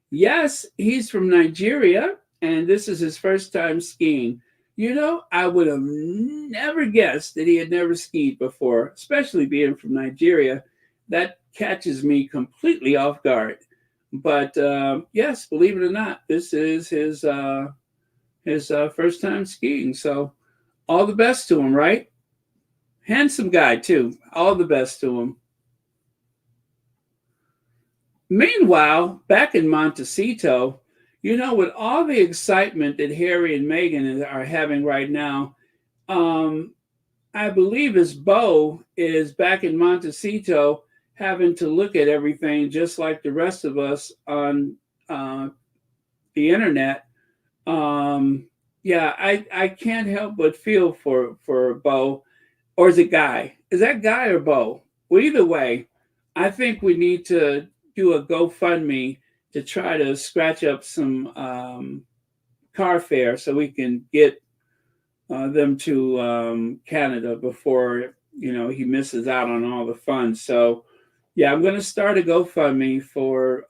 Yes, he's from Nigeria, and this is his first time skiing. You know, I would have never guessed that he had never skied before, especially being from Nigeria. That catches me completely off guard. But yes, believe it or not, this is his first time skiing. So all the best to him, right? Handsome guy, too. All the best to him. Meanwhile, back in Montecito, you know, with all the excitement that Harry and Meghan are having right now, I believe his Beau is back in Montecito having to look at everything just like the rest of us on the internet. Yeah, I can't help but feel for Beau. Or is it Guy? Is that Guy or Beau? Well, either way, I think we need to do a GoFundMe to try to scratch up some car fare so we can get them to Canada before, you know, he misses out on all the fun. So, yeah, I'm going to start a GoFundMe for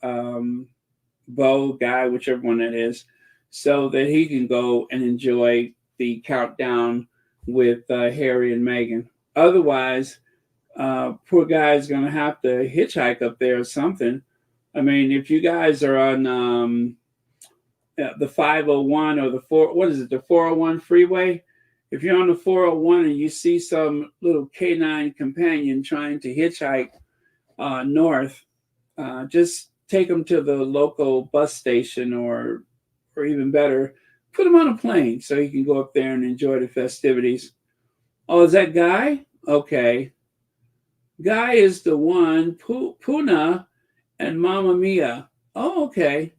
Beau, Guy, whichever one it is, so that he can go and enjoy the countdown with Harry and Meghan. Otherwise, poor guy's going to have to hitchhike up there or something. I mean, if you guys are on the 501 or the 401 freeway, if you're on the 401 and you see some little canine companion trying to hitchhike north, just take them to the local bus station, or even better, put him on a plane so he can go up there and enjoy the festivities. Oh, is that Guy? Okay. Guy is the one, Puna and Mamma Mia. Oh, okay.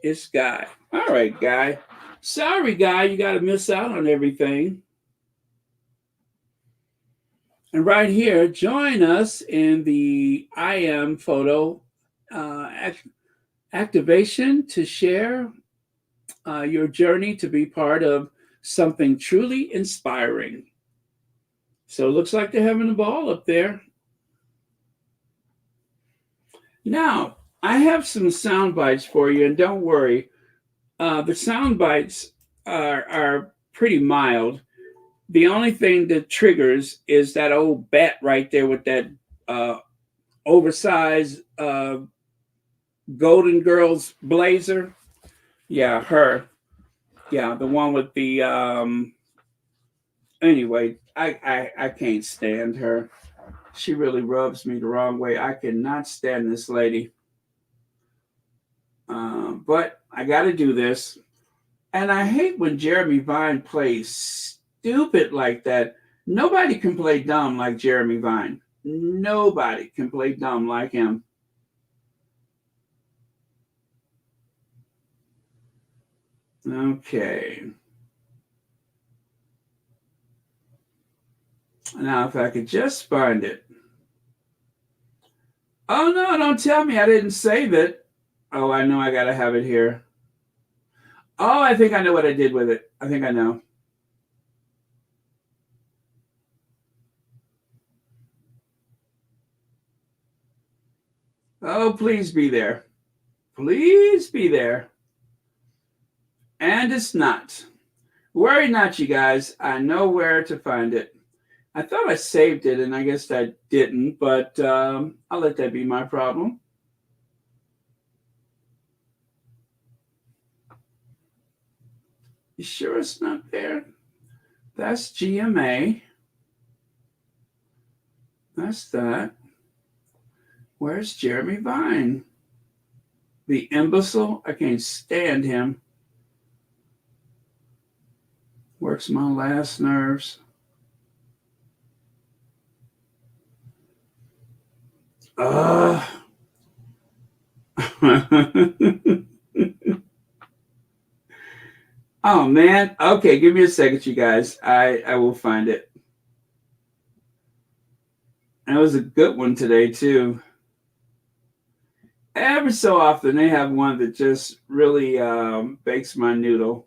It's Guy. All right, Guy. Sorry, Guy, you got to miss out on everything. And right here, join us in the I Am photo activation to share your journey to be part of something truly inspiring. So it looks like they're having a ball up there. Now, I have some sound bites for you, and don't worry, the sound bites are pretty mild. The only thing that triggers is that old bat right there with that uh, oversized Golden Girls blazer. Yeah, her. Yeah, the one with the anyway, I can't stand her. She really rubs me the wrong way. I cannot stand this lady. But I got to do this. And I hate when Jeremy Vine plays stupid like that. Nobody can play dumb like Jeremy Vine. Nobody can play dumb like him. Okay. Now, if I could just find it. Oh, no, don't tell me I didn't save it. Oh, I know I got to have it here. Oh, I think I know what I did with it. I think I know. Oh, please be there. Please be there. And it's not. Worry not, you guys. I know where to find it. I thought I saved it, and I guess I didn't, but I'll let that be my problem. You sure it's not there? That's GMA. That's that. Where's Jeremy Vine? The imbecile? I can't stand him. Works my last nerves. Oh, man. Okay, give me a second, you guys. I will find it. That was a good one today, too. Every so often, they have one that just really bakes my noodle.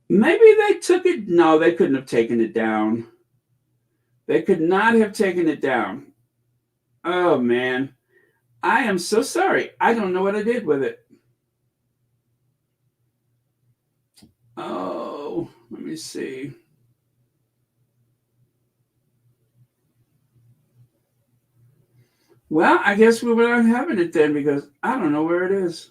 Maybe they took it. No, they couldn't have taken it down. They could not have taken it down. Oh, man. I am so sorry. I don't know what I did with it. Oh, let me see. Well, I guess we were not having it then because I don't know where it is.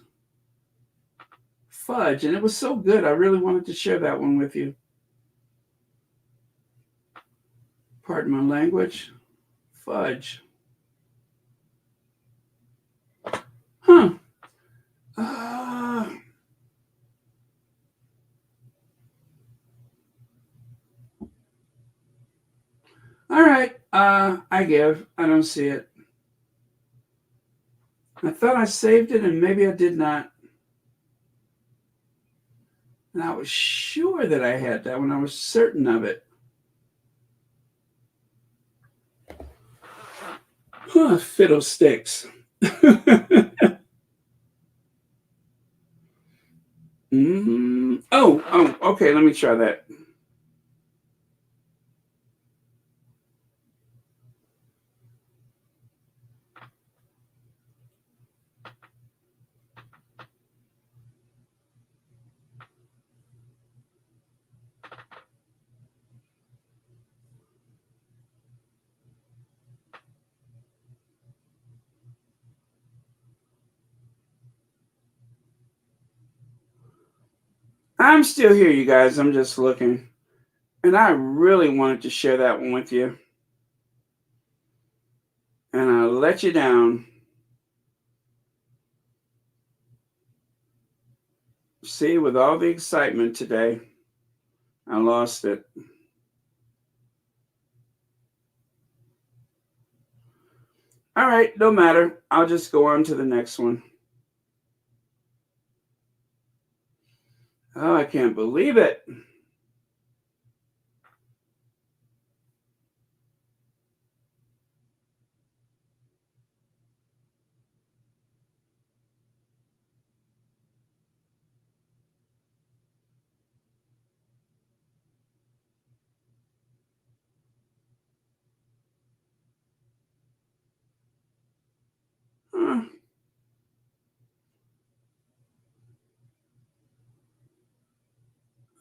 Fudge. And it was so good. I really wanted to share that one with you. Pardon my language. Fudge. Huh. All right. I give. I don't see it. I thought I saved it and maybe I did not. And I was sure that I had that one. I was certain of it. Huh, fiddlesticks. Oh, okay. Let me try that. I'm still here, you guys. I'm just looking. And I really wanted to share that one with you. And I let you down. See, with all the excitement today, I lost it. All right, no matter. I'll just go on to the next one. Oh, I can't believe it.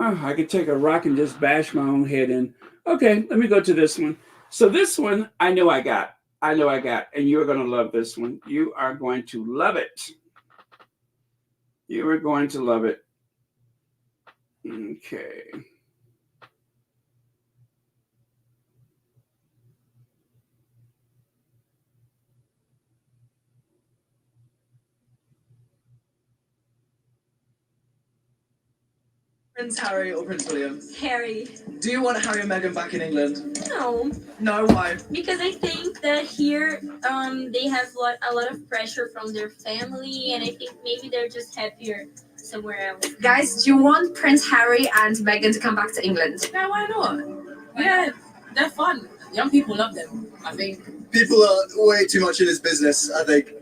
Oh, I could take a rock and just bash my own head in. Okay, let me go to this one. So this one, I know I got. I know I got, and you're going to love this one. You are going to love it. You are going to love it. Okay. Prince Harry or Prince William? Harry. Do you want Harry and Meghan back in England? No, No, why? because I think that here they have a lot of pressure from their family, and I think maybe they're just happier somewhere else. Guys, do you want Prince Harry and Meghan to come back to England? Yeah, why not? Yeah, they're fun. Young people love them, I think. People are way too much in his business, I think.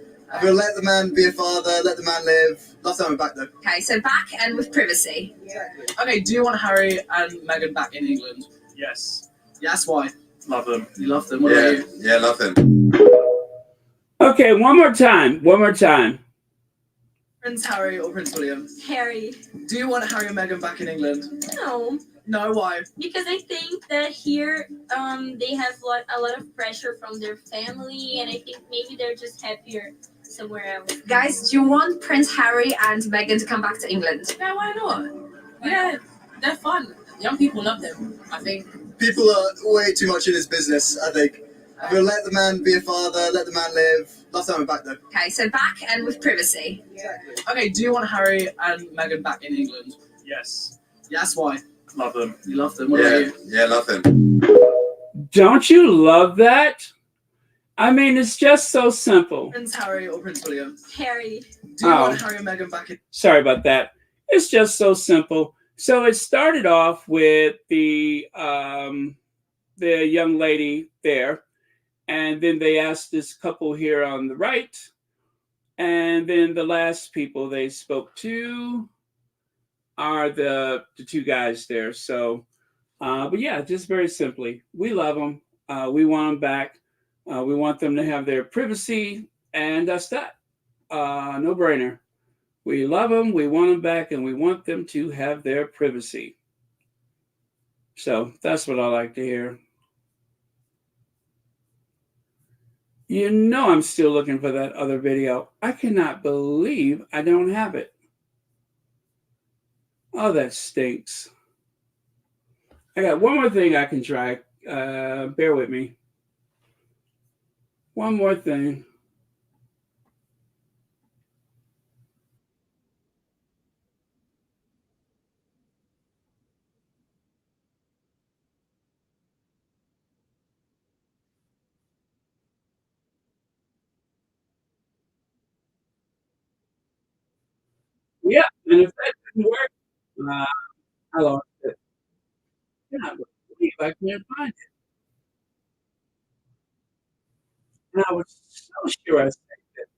We'll let the man be a father, let the man live. Last time we're back though. Okay, so back and with privacy. Okay, do you want Harry and Meghan back in England? Yes. Yes, why? Love them. You love them. What about you? Yeah, love him. Okay, one more time. One more time. Prince Harry or Prince William? Harry. Do you want Harry and Meghan back in England? No, No, why? because I think that here they have a lot of pressure from their family, and I think maybe they're just happier somewhere else. Guys, do you want Prince Harry and Meghan to come back to England? Yeah, why not? Yeah, they're fun. Young people love them, I think. People are way too much in his business, I think. We'll let the man be a father, let the man live. Last time we're back though. Okay, so back and with privacy. Okay, do you want Harry and Meghan back in England? Yes. Yes, why? Love them. You love them. What about you? Yeah, love him. Don't you love that? I mean, it's just so simple. Prince Harry or Prince William? Harry. Do you Oh. want Harry and Meghan back in? Sorry about that. It's just so simple. So it started off with the young lady there, and then they asked this couple here on the right, and then the last people they spoke to are the two guys there. So, but yeah, just very simply, we love them. We want them back. We want them to have their privacy, and that's that. No brainer. We love them, we want them back, and we want them to have their privacy. So that's what I like to hear. You know, I'm still looking for that other video. I cannot believe I don't have it. Oh, that stinks. I got one more thing I can try. Bear with me. One more thing. Yeah, and if that didn't work, I lost it. Yeah, I believe I can't find it. And I was so sure I saved it.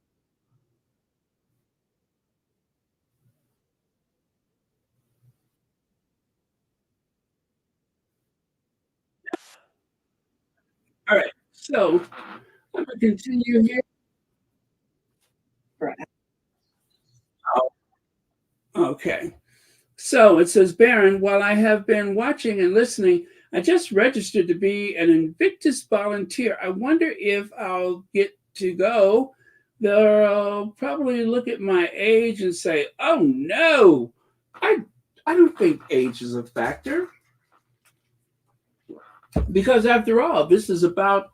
All right, so I'm gonna continue here. Oh, okay. So it says, Baron, while I have been watching and listening, I just registered to be an Invictus volunteer. I wonder if I'll get to go. They'll probably look at my age and say, oh no, I don't think age is a factor. Because after all, this is about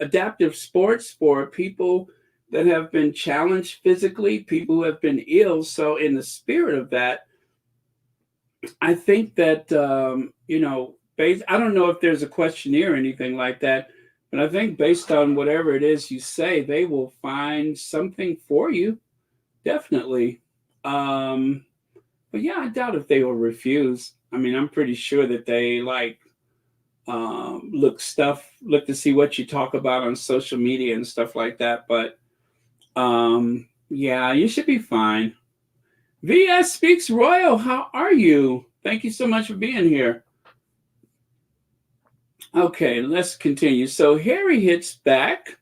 adaptive sports for people that have been challenged physically, people who have been ill. So in the spirit of that, I think that, I don't know if there's a questionnaire or anything like that, but I think based on whatever it is you say, they will find something for you. Definitely. But yeah, I doubt if they will refuse. I mean, I'm pretty sure that they look to see what you talk about on social media and stuff like that. But yeah, you should be fine. VS Speaks Royal, how are you? Thank you so much for being here. Okay, let's continue. So Harry hits back.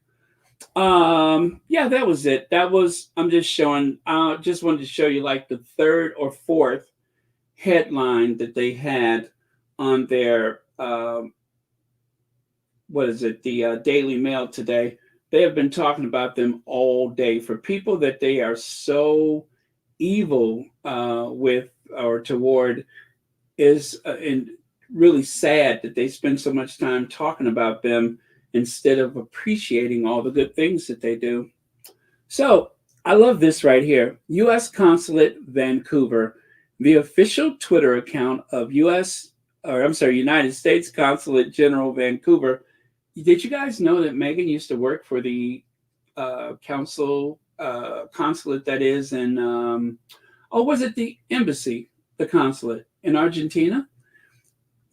Yeah, that was it. I'm just showing, just wanted to show you like the third or fourth headline that they had on their what is it, the Daily Mail today. They have been talking about them all day. For people that they are so evil with or toward, is and really sad that they spend so much time talking about them instead of appreciating all the good things that they do. So I love this right here. U.S. Consulate, Vancouver. The official Twitter account of United States Consulate General, Vancouver. Did you guys know that Meghan used to work for the consulate that is in, was it the embassy, the consulate in Argentina?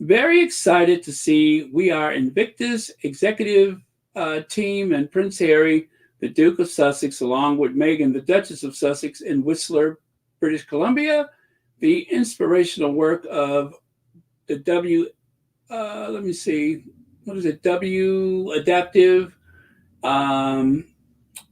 Very excited to see we are Invictus executive team and Prince Harry, the Duke of Sussex, along with Meghan, the Duchess of Sussex, in Whistler, British Columbia. The inspirational work of the Adaptive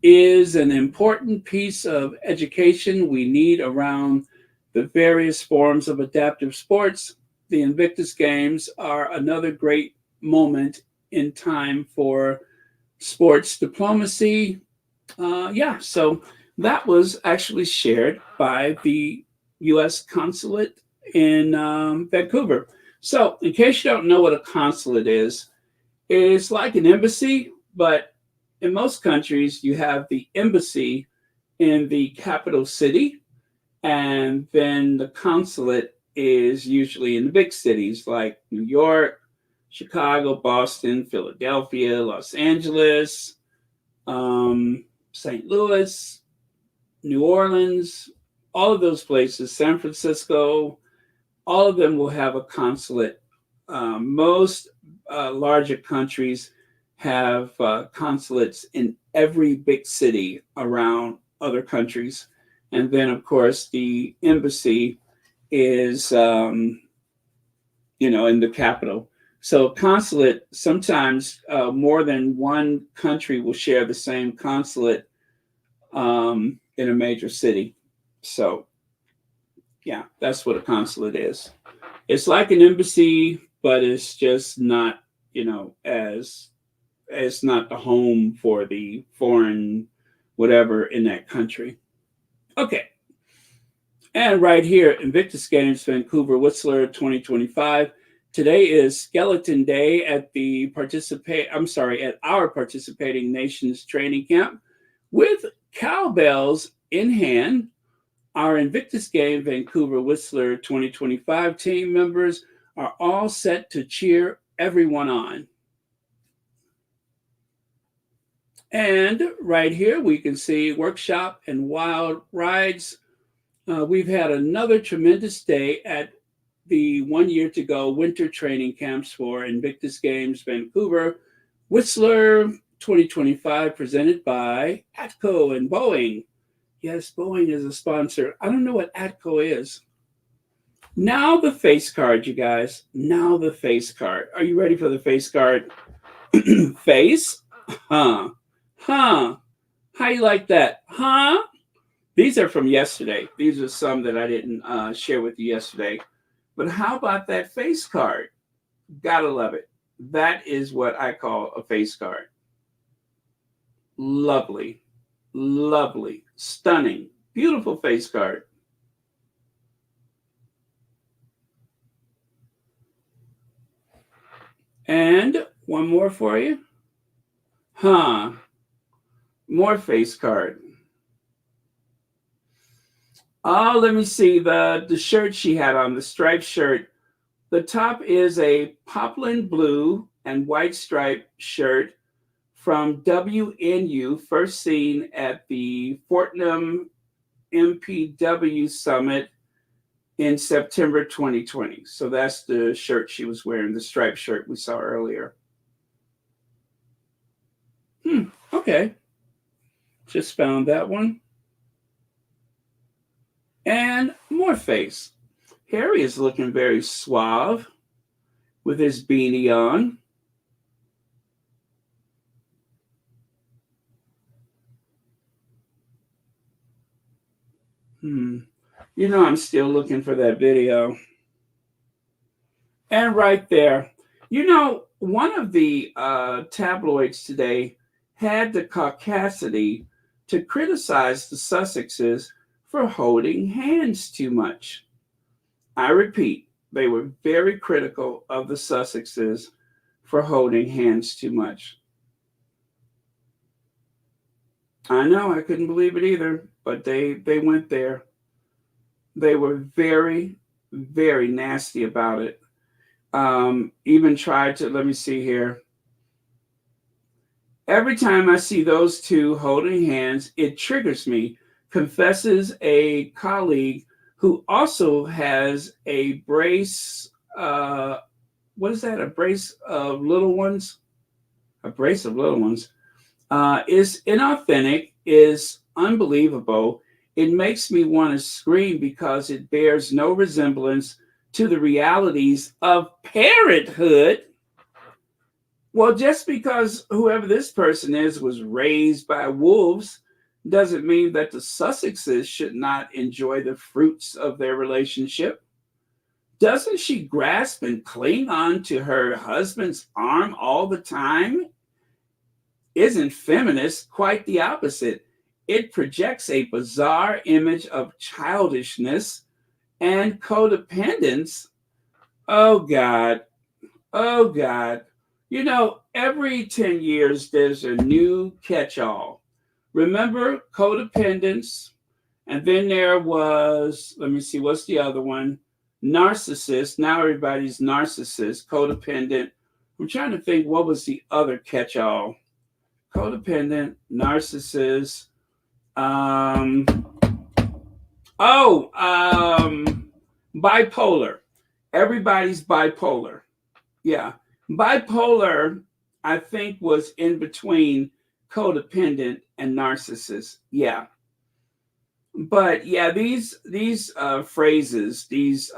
is an important piece of education we need around the various forms of adaptive sports. The Invictus Games are another great moment in time for sports diplomacy. So that was actually shared by the U.S. Consulate in Vancouver. So in case you don't know what a consulate is, it's like an embassy, but in most countries you have the embassy in the capital city, and then the consulate is usually in the big cities like New York, Chicago, Boston, Philadelphia, Los Angeles, St. Louis, New Orleans, all of those places, San Francisco, all of them will have a consulate. Most larger countries have consulates in every big city around other countries. And then, of course, the embassy is, in the capital. So consulate, sometimes more than one country will share the same consulate in a major city. So, yeah, that's what a consulate is. It's like an embassy, but it's just not, as it's not the home for the foreign whatever in that country. Okay. And right here, Invictus Games, Vancouver, Whistler, 2025. Today is Skeleton Day at our participating nations training camp. With cowbells in hand, our Invictus Game, Vancouver, Whistler, 2025 team members are all set to cheer everyone on. And right here, we can see workshop and wild rides. We've had another tremendous day at the 1 year to go winter training camps for Invictus Games, Vancouver, Whistler, 2025, presented by ATCO and Boeing. Yes, Boeing is a sponsor. I don't know what ATCO is. Now the face card, you guys. Now the face card. Are you ready for the face card? Face? Huh. How you like that? Huh? These are from yesterday. These are some that I didn't share with you yesterday. But how about that face card? Gotta love it. That is what I call a face card. Lovely, lovely, stunning, beautiful face card. And one more for you. More face card. Oh, let me see the shirt she had on, the striped shirt. The top is a poplin blue and white striped shirt from WNU, first seen at the Fortnum MPW Summit in September 2020. So that's the shirt she was wearing, the striped shirt we saw earlier. Okay. Just found that one. And more face. Harry is looking very suave with his beanie on. I'm still looking for that video. And right there, you know, one of the tabloids today had the caucasity to criticize the Sussexes for holding hands too much. I repeat, they were very critical of the Sussexes for holding hands too much. I know, I couldn't believe it either, but they went there. They were very, very nasty about it. Even tried to, let me see here. Every time I see those two holding hands, it triggers me, confesses a colleague who also has a brace. What is that? A brace of little ones? A brace of little ones. Is inauthentic, is unbelievable. It makes me want to scream because it bears no resemblance to the realities of parenthood. Well, just because whoever this person is was raised by wolves doesn't mean that the Sussexes should not enjoy the fruits of their relationship. Doesn't she grasp and cling on to her husband's arm all the time? Isn't feminist quite the opposite? It projects a bizarre image of childishness and codependence. Oh, God. Oh, God. You know, every 10 years, there's a new catch-all. Remember codependence? And then there was, let me see, what's the other one? Narcissist. Now everybody's narcissist, codependent. I'm trying to think, what was the other catch-all? Codependent, narcissist. Bipolar. Everybody's bipolar. Yeah. Bipolar, I think, was in between codependent and narcissist. Yeah. But yeah, these phrases, these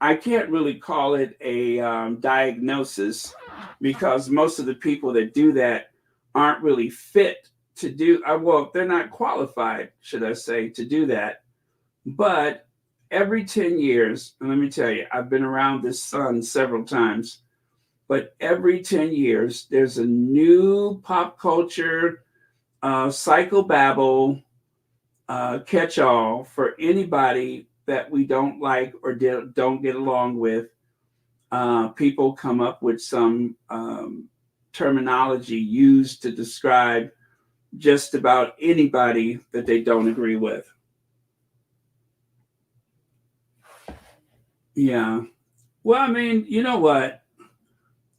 I can't really call it a diagnosis because most of the people that do that aren't really fit to do. Well, they're not qualified, should I say, to do that. But every 10 years, and let me tell you, I've been around this sun several times, but every 10 years, there's a new pop culture psychobabble catch-all for anybody that we don't like or don't get along with. People come up with some terminology used to describe just about anybody that they don't agree with. Yeah. Well, I mean, you know what?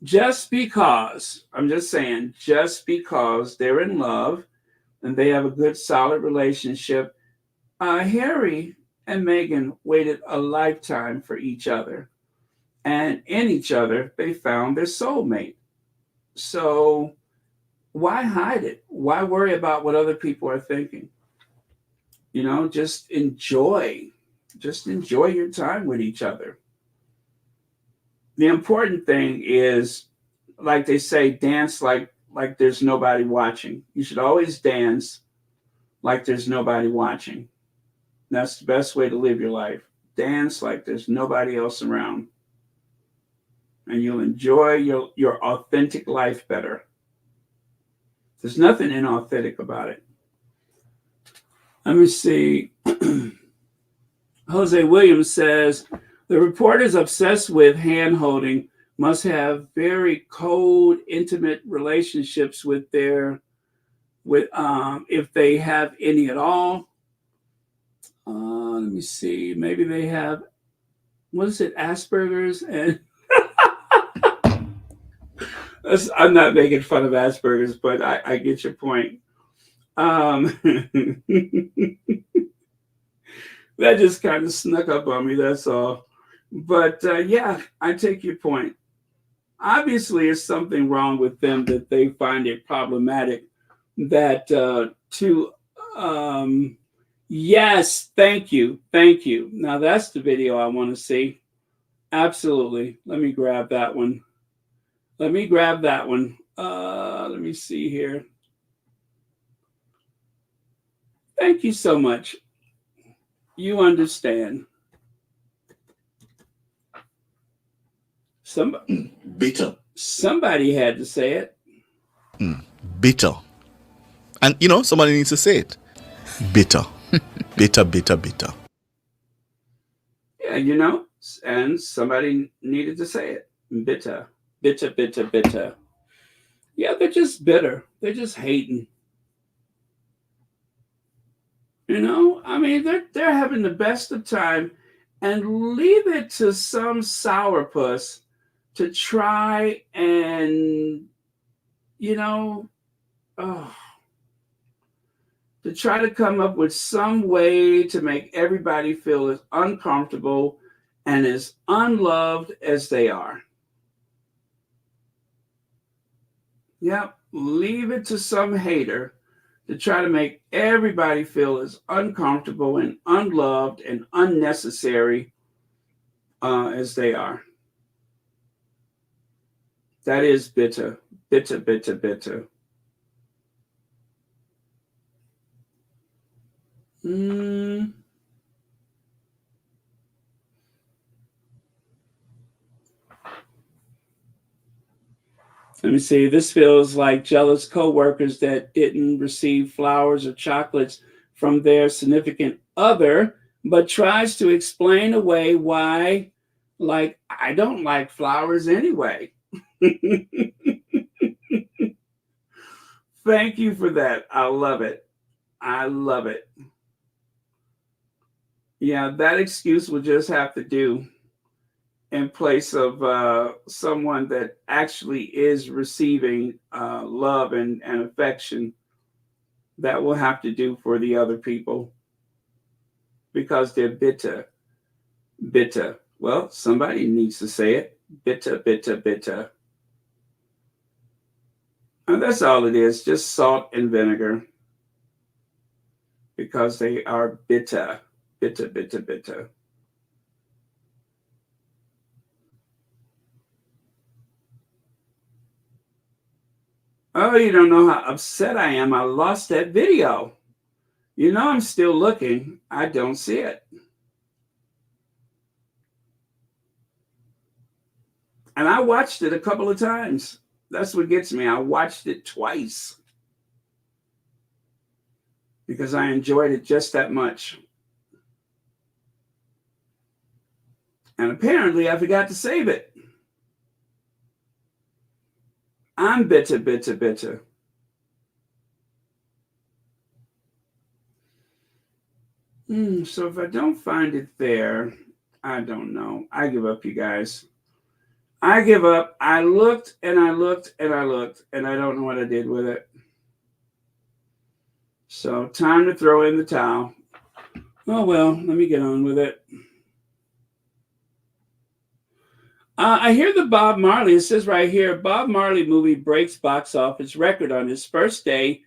Just because, I'm just saying, just because they're in love and they have a good, solid relationship, Harry and Meghan waited a lifetime for each other. And in each other, they found their soulmate. So why hide it? Why worry about what other people are thinking? You know, just enjoy your time with each other. The important thing is, like they say, dance like there's nobody watching. You should always dance like there's nobody watching. That's the best way to live your life. Dance like there's nobody else around. And you'll enjoy your authentic life better. There's nothing inauthentic about it. Let me see. Jose Williams says, the reporters obsessed with hand-holding must have very cold, intimate relationships with if they have any at all. Let me see. Maybe they have, what is it, Asperger's? And I'm not making fun of Asperger's, but I get your point. That just kind of snuck up on me, that's all. But yeah, I take your point. Obviously, there's something wrong with them that they find it problematic that yes, thank you. Now that's the video I want to see. Absolutely. Let me grab that one. Let me see here. Thank you so much. You understand. Bitter. Somebody had to say it. Bitter. And you know, somebody needs to say it. Bitter. Bitter, bitter, bitter. Yeah, you know, and somebody needed to say it. Bitter, bitter, bitter, bitter. Yeah, they're just bitter. They're just hating. You know, I mean, they're having the best of time, and leave it to some sourpuss to try and, you know, oh, to try to come up with some way to make everybody feel as uncomfortable and as unloved as they are. Yep, leave it to some hater to try to make everybody feel as uncomfortable and unloved and unnecessary as they are. That is bitter, bitter, bitter, bitter. Let me see. This feels like jealous coworkers that didn't receive flowers or chocolates from their significant other, but tries to explain away why, like, I don't like flowers anyway. Thank you for that. I love it. I love it. Yeah, that excuse will just have to do in place of someone that actually is receiving love and affection. That will have to do for the other people because they're bitter. Bitter. Well, somebody needs to say it. Bitter, bitter, bitter. And that's all it is, just salt and vinegar. Because they are bitter, bitter, bitter, bitter. Oh, you don't know how upset I am. I lost that video. You know, I'm still looking. I don't see it. And I watched it a couple of times. That's what gets me. I watched it twice because I enjoyed it just that much. And apparently I forgot to save it. I'm bitter, bitter, bitter. So if I don't find it there, I don't know. I give up, you guys. I give up. I looked and I looked and I looked, and I don't know what I did with it. So time to throw in the towel. Oh, well, let me get on with it. I hear the Bob Marley, it says right here, Bob Marley movie breaks box office record on his first day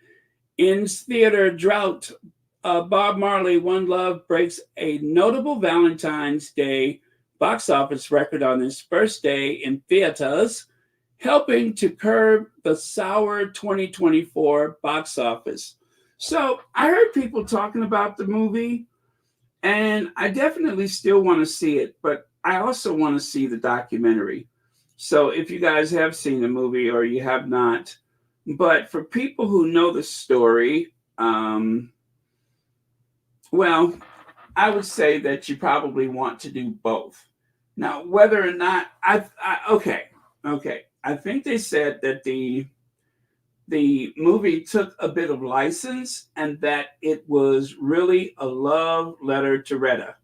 in theater drought. Bob Marley, One Love breaks a notable Valentine's Day box office record on his first day in theaters, helping to curb the sour 2024 box office. So I heard people talking about the movie, and I definitely still want to see it, but I also want to see the documentary. So if you guys have seen the movie or you have not, but for people who know the story, well, I would say that you probably want to do both. Now, whether or not okay. I think they said that the movie took a bit of license and that it was really a love letter to Retta.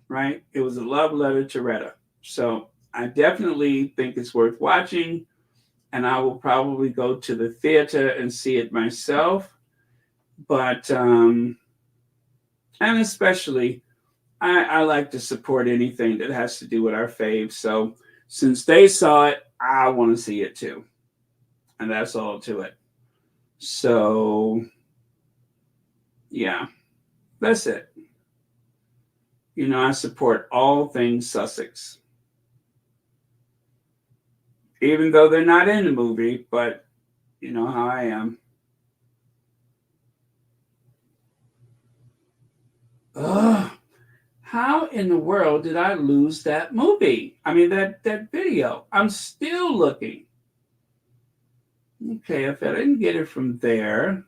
Right? It was a love letter to Retta. So I definitely think it's worth watching, and I will probably go to the theater and see it myself. But and especially, I like to support anything that has to do with our faves. So since they saw it, I want to see it too. And that's all to it. So yeah, that's it. You know, I support all things Sussex. Even though they're not in the movie, but you know how I am. Ugh. How in the world did I lose that movie? I mean, that video. I'm still looking. Okay, if I didn't get it from there,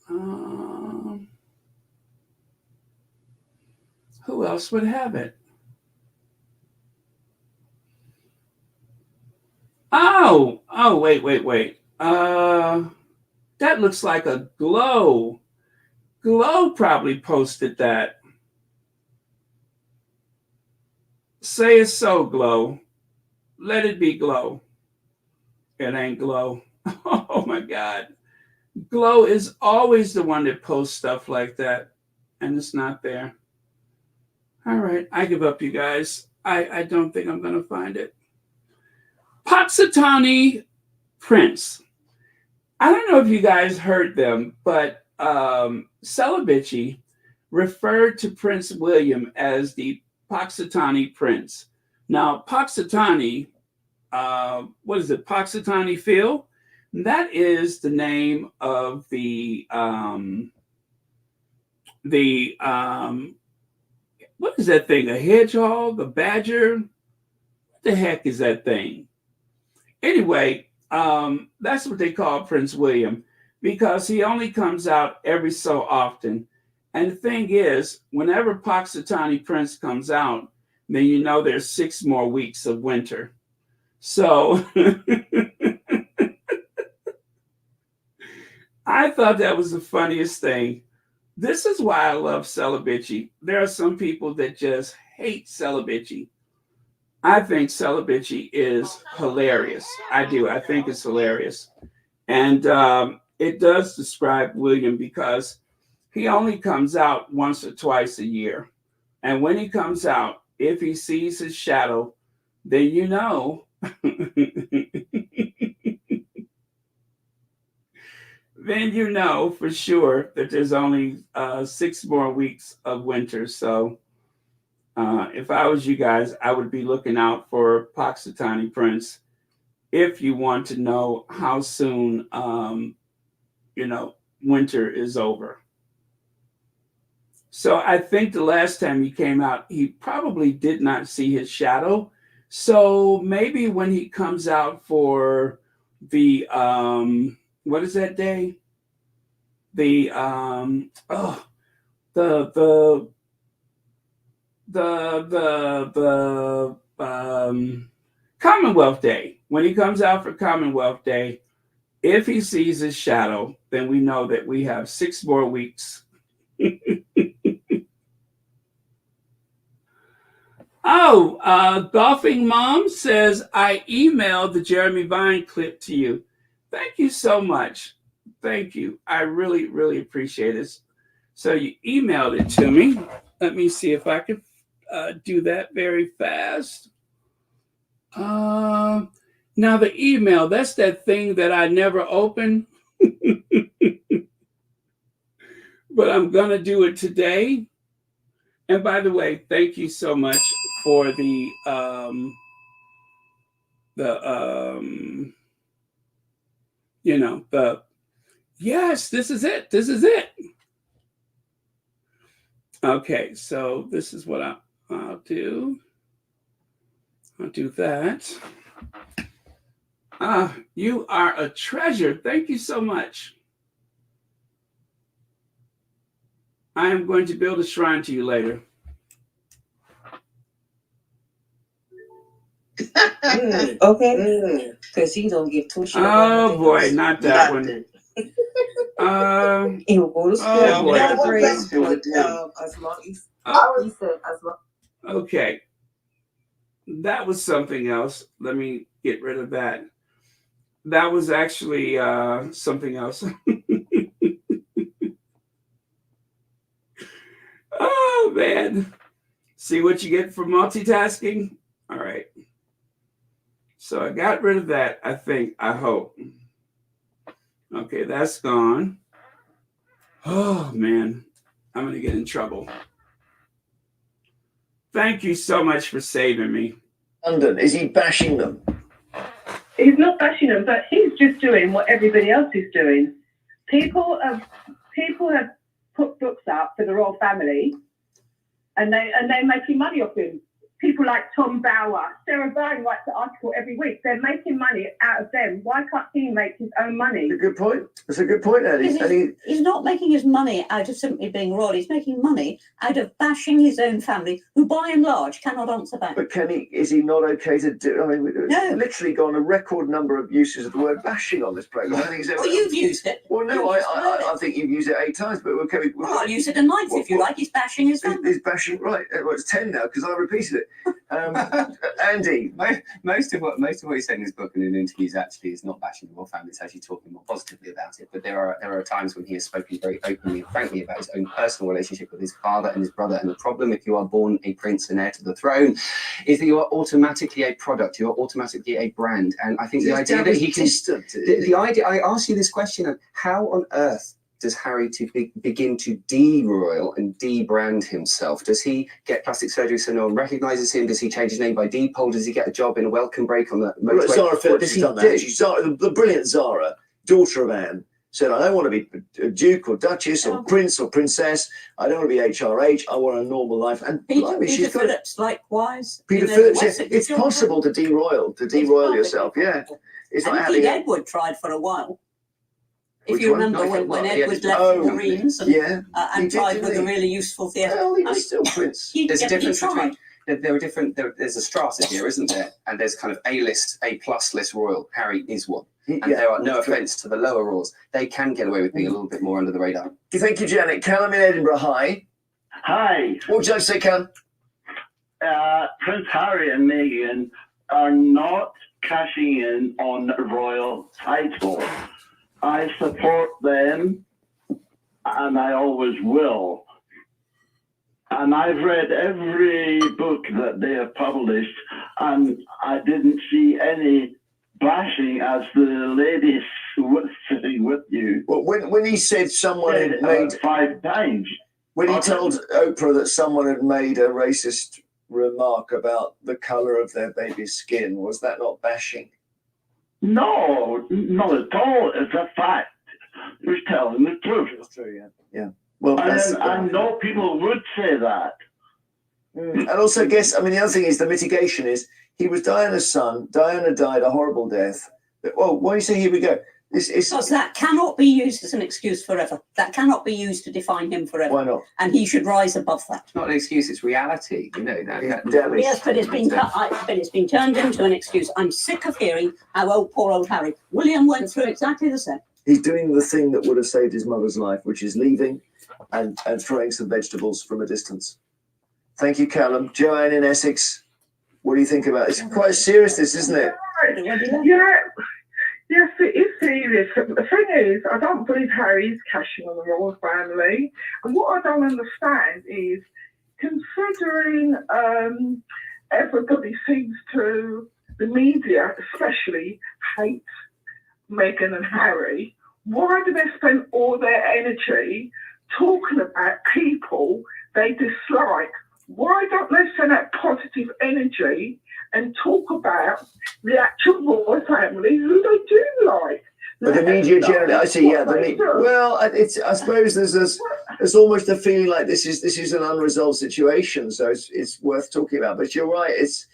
who else would have it? Oh, wait. That looks like a Glow. Glow probably posted that. Say it's so, Glow. Let it be Glow. It ain't Glow. Oh my God. Glow is always the one that posts stuff like that, and it's not there. All right, I give up, you guys. I don't think I'm going to find it. Paxitani Prince. I don't know if you guys heard them, but Celibici referred to Prince William as the Paxitani Prince. Now, Paxitani, what is it? Paxitani Phil? That is the name of the what is that thing? A hedgehog? A badger? What the heck is that thing? Anyway, that's what they call Prince William because he only comes out every so often. And the thing is, whenever Paxitani Prince comes out, then you know there's 6 more weeks of winter. So I thought that was the funniest thing. This is why I love Celibici. There are some people that just hate Celibici. I think Celibici is hilarious. I do. I think it's hilarious. And it does describe William because he only comes out once or twice a year. And when he comes out, if he sees his shadow, then you know. Then you know for sure that there's only 6 more weeks of winter. So if I was you guys, I would be looking out for Paxitani Prince if you want to know how soon, winter is over. So I think the last time he came out, he probably did not see his shadow. So maybe when he comes out for the, what is that day? The Commonwealth Day. When he comes out for Commonwealth Day, if he sees his shadow, then we know that we have 6 more weeks. Golfing Mom says, I emailed the Jeremy Vine clip to you. Thank you so much. Thank you. I really, really appreciate it. So you emailed it to me. Let me see if I can do that very fast. Now the email, that's that thing that I never open. But I'm going to do it today. And by the way, thank you so much for yes, this is it. This is it. Okay, so this is what I'll do. I'll do that. You are a treasure. Thank you so much. I am going to build a shrine to you later. Okay. Because he don't give 2 shit. Oh boy, not that one. He will go to school. Oh boy. Okay. That was something else. Let me get rid of that. That was actually something else. Oh, man. See what you get for multitasking? All right. So I got rid of that, I think. I hope. Okay, that's gone. Oh, man. I'm going to get in trouble. Thank you so much for saving me. London, is he bashing them? He's not bashing them, but he's just doing what everybody else is doing. People have put books out for the royal family, and they're making money off him. People like Tom Bauer, Sarah Byrne writes an article every week. They're making money out of them. Why can't he make his own money? A good point. That's a good point, Eddie. He's not making his money out of simply being royal. He's making money out of bashing his own family, who by and large cannot answer back. But is he not okay to do? I mean, we've literally gone a record number of uses of the word bashing on this programme. I think Well, you've used it. Well, no, I think you've used it 8 times, but okay. Well, I'll use it a 9th if you like. He's bashing his family. He's bashing, right. Well, it's 10 now because I repeated it. Andy, most of what he's said in his book and in interviews actually is not bashing the royal family. It's actually talking more positively about it. But there are times when he has spoken very openly and frankly about his own personal relationship with his father and his brother. And the problem, if you are born a prince and heir to the throne, is that you are automatically a product. You are automatically a brand. And I think the idea that he can, the idea. I ask you this question of how on earth does Harry begin to de-royal and de-brand himself? Does he get plastic surgery so no one recognises him? Does he change his name by default? Does he get a job in a welcome break on the motorway? Zara Phillips has done that. The brilliant Zara, daughter of Anne, said, I don't want to be a duke or duchess or prince or princess. I don't want to be HRH. I want a normal life. And Peter Phillips, likewise. Peter Phillips, it's possible to de-royal yourself. Yeah. It's like having Edward tried for a while. If you remember when Edward left the Marines and tried with a really useful theatre. Well, he was still prince. There's a difference between. There's a strata here, isn't there? And there's kind of A-list, A-plus list royal. Harry is one. And there are no offence to the lower royals. They can get away with being a little bit more under the radar. Thank you, Janet. Callum in Edinburgh, hi. Hi. What would you like to say, Callum? Prince Harry and Meghan are not cashing in on royal title. I support them, and I always will. And I've read every book that they have published, and I didn't see any bashing as the lady sitting with you. Well, when he said someone had made 5 times. When he told Oprah that someone had made a racist remark about the colour of their baby's skin, was that not bashing? No, not at all. It's a fact. Who's telling the truth? It's true, yeah. Well, I know people would say that. And also, I guess, the other thing is the mitigation is he was Diana's son. Diana died a horrible death. Well, why do you say here we go? Because that cannot be used as an excuse forever. That cannot be used to define him forever. Why not? And he should rise above that. It's not an excuse, it's reality. Yes, but it's been turned into an excuse. I'm sick of hearing how poor old Harry. William went through exactly the same. He's doing the thing that would have saved his mother's life, which is leaving and throwing some vegetables from a distance. Thank you, Callum. Joanne in Essex, what do you think about it? It's quite serious, this, isn't it? Yes, it is serious. The thing is, I don't believe Harry is cashing on the royal family. And what I don't understand is, considering everybody seems to, the media especially, hate Meghan and Harry, why do they spend all their energy talking about people they dislike? Why don't they send out positive energy and talk about the actual royal family who they do like? But the media generally, I see, well, I suppose there's almost a feeling like this is an unresolved situation, so it's worth talking about. But you're right, it's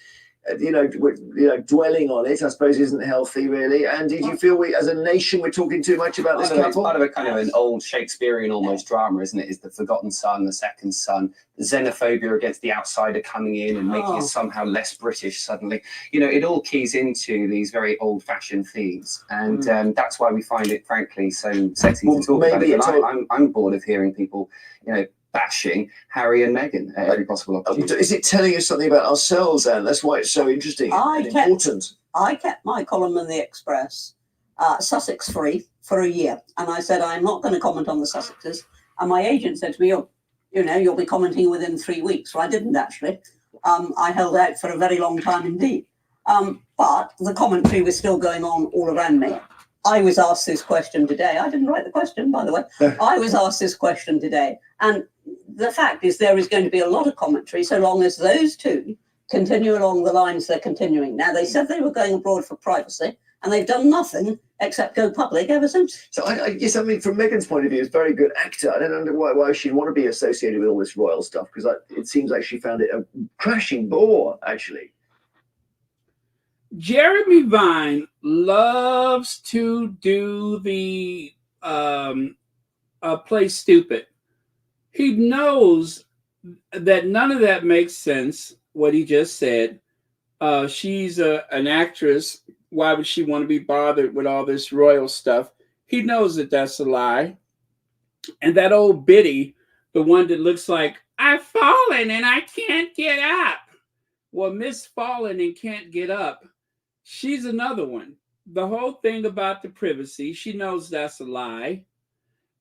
dwelling on it, I suppose, isn't healthy, really. And did you feel we, as a nation, we're talking too much about this couple? It's part of a kind of an old Shakespearean almost drama, isn't it? Is the forgotten son, the second son, xenophobia against the outsider coming in and making us somehow less British suddenly. It all keys into these very old-fashioned themes, and that's why we find it, frankly, so sexy to talk about it. But I'm bored of hearing people, bashing Harry and Meghan at every possible opportunity. Is it telling us something about ourselves, Anne? That's why it's so interesting and important. I kept my column in the Express Sussex free for a year, and I said I'm not going to comment on the Sussexes. And my agent said to me, you'll be commenting within 3 weeks. Well, I didn't actually. I held out for a very long time indeed. But the commentary was still going on all around me. I was asked this question today. I didn't write the question, by the way. I was asked this question today. And the fact is there is going to be a lot of commentary so long as those two continue along the lines they're continuing. Now, they said they were going abroad for privacy, and they've done nothing except go public ever since. So yes, I mean, from Meghan's point of view, it's a very good actor. I don't know why she'd want to be associated with all this royal stuff, because it seems like she found it a crashing bore, actually. Jeremy Vine loves to do the play stupid. He knows that none of that makes sense, what he just said. She's an actress. Why would she want to be bothered with all this royal stuff? He knows that that's a lie. And that old biddy, the one that looks like, I've fallen and I can't get up. Well, Miss Fallen and Can't Get Up, she's another one. The whole thing about the privacy, she knows that's a lie.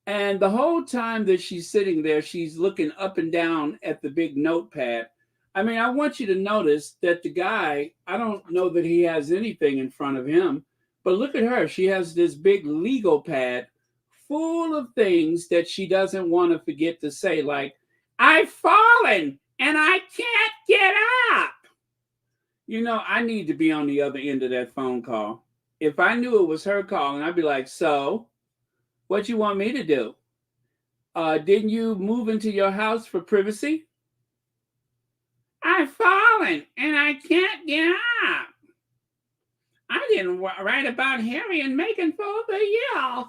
And the whole time that she's sitting there, she's looking up and down at the big notepad. I mean, I want you to notice that the guy, I don't know that he has anything in front of him, but look at her. She has this big legal pad full of things that she doesn't want to forget to say, like, I've fallen and I can't get up. You know, I need to be on the other end of that phone call. If I knew it was her calling, I'd be like, so what you want me to do? Didn't you move into your house for privacy? I've fallen and I can't get up. I didn't write about Harry and Meghan for over a year.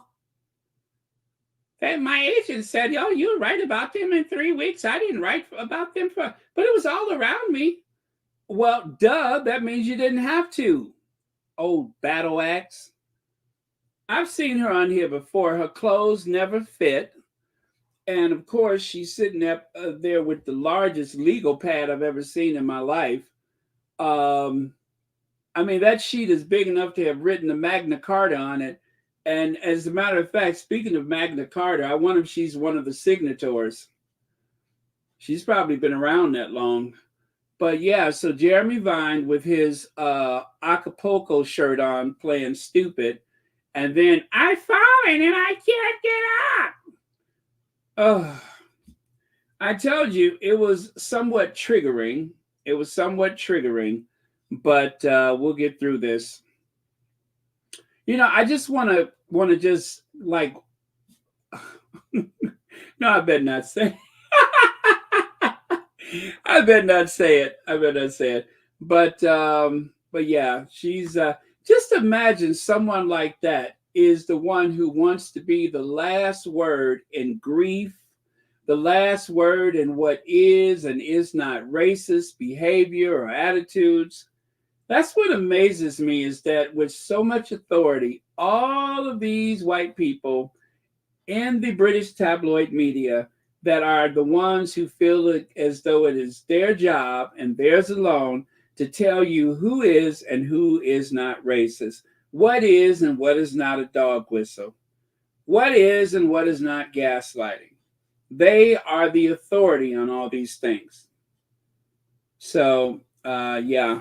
And my agent said, oh, you'll write about them in 3 weeks. I didn't write about them but it was all around me. Well, duh, that means you didn't have to. Old battle axe. I've seen her on here before. Her clothes never fit. And of course, she's sitting up there with the largest legal pad I've ever seen in my life. I mean, that sheet is big enough to have written the Magna Carta on it. And as a matter of fact, speaking of Magna Carta, I wonder if she's one of the signatories. She's probably been around that long. But yeah, so Jeremy Vine with his Acapulco shirt on playing stupid. And then, I've fallen and I can't get up. Oh, I told you it was somewhat triggering. It was somewhat triggering, but we'll get through this. You know, I just want to just like, no, I better not say. I better not say it. I better not say it. But yeah, she's just imagine someone like that is the one who wants to be the last word in grief, the last word in what is and is not racist behavior or attitudes. That's what amazes me, is that with so much authority, all of these white people in the British tabloid media that are the ones who feel it as though it is their job and theirs alone to tell you who is and who is not racist, what is and what is not a dog whistle, what is and what is not gaslighting. They are the authority on all these things. So, yeah,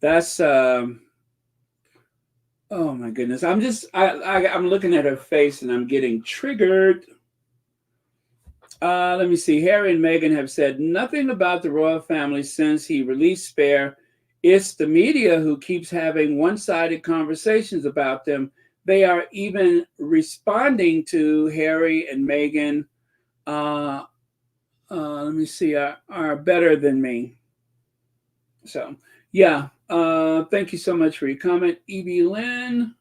that's, oh my goodness. I'm looking at her face and I'm getting triggered. Let me see. Harry and Meghan have said nothing about the royal family since he released Spare. It's the media who keeps having one-sided conversations about them. They are even responding to Harry and Meghan. Let me see. Are better than me. So, yeah. Thank you so much for your comment, Evie Lynn.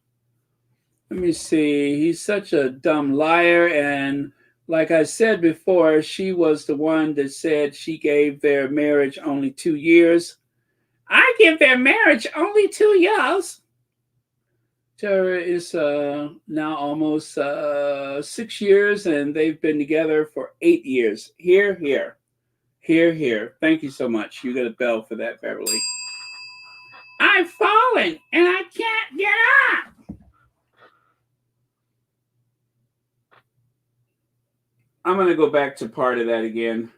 Let me see. He's such a dumb liar. And like I said before, she was the one that said she gave their marriage only 2 years. I give their marriage only 2 years. Tara is now almost 6 years, and they've been together for 8 years. Here, here. Here, here. Thank you so much. You got a bell for that, Beverly. I've fallen, and I can't get up. I'm going to go back to part of that again.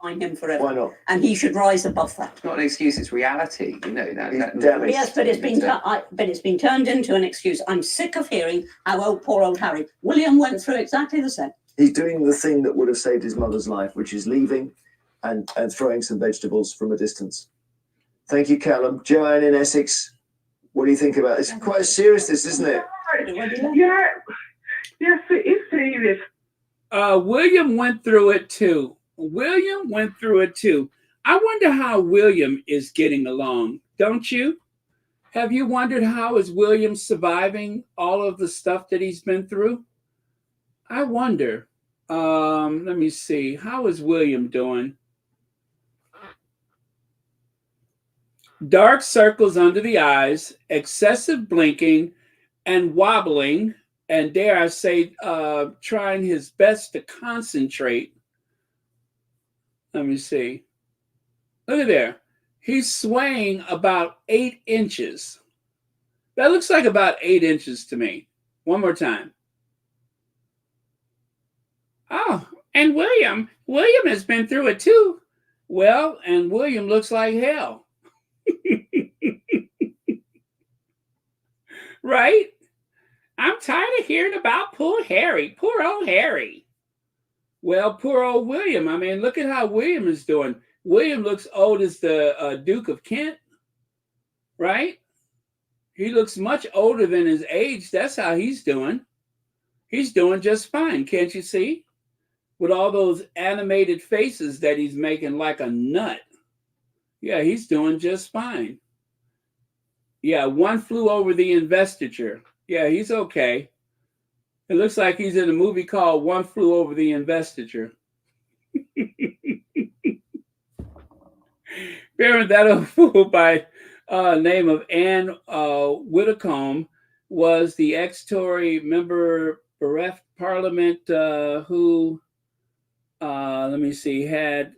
Find him forever. Why not? And he should rise above that. It's not an excuse, it's reality. You know that. Yes, but it's been turned into an excuse. I'm sick of hearing how poor old Harry. William went through exactly the same. He's doing the thing that would have saved his mother's life, which is leaving and throwing some vegetables from a distance. Thank you, Callum. Joanne in Essex, What do you think about this? It's quite serious, this, isn't it? Yeah. Yes, it is serious. William went through it too. I wonder how William is getting along, don't you? Have you wondered how is William surviving all of the stuff that he's been through? I wonder. Let me see. How is William doing? Dark circles under the eyes, excessive blinking and wobbling, and dare I say, trying his best to concentrate. Let me see. Look at there. He's swaying about 8 inches. That looks like about 8 inches to me. One more time. Oh, and William has been through it too. Well, and William looks like hell. Right? I'm tired of hearing about poor Harry. Poor old Harry. Well, poor old William. I mean, look at how William is doing. William looks old as the Duke of Kent, right? He looks much older than his age. That's how he's doing. He's doing just fine, can't you see? With all those animated faces that he's making like a nut. Yeah, he's doing just fine. Yeah, One Flew Over the Investiture. Yeah, he's okay. It looks like he's in a movie called One Flew Over the Investiture. Baron that old fool by name of Anne Widdecombe was the ex-Tory member bereft Parliament who, let me see, had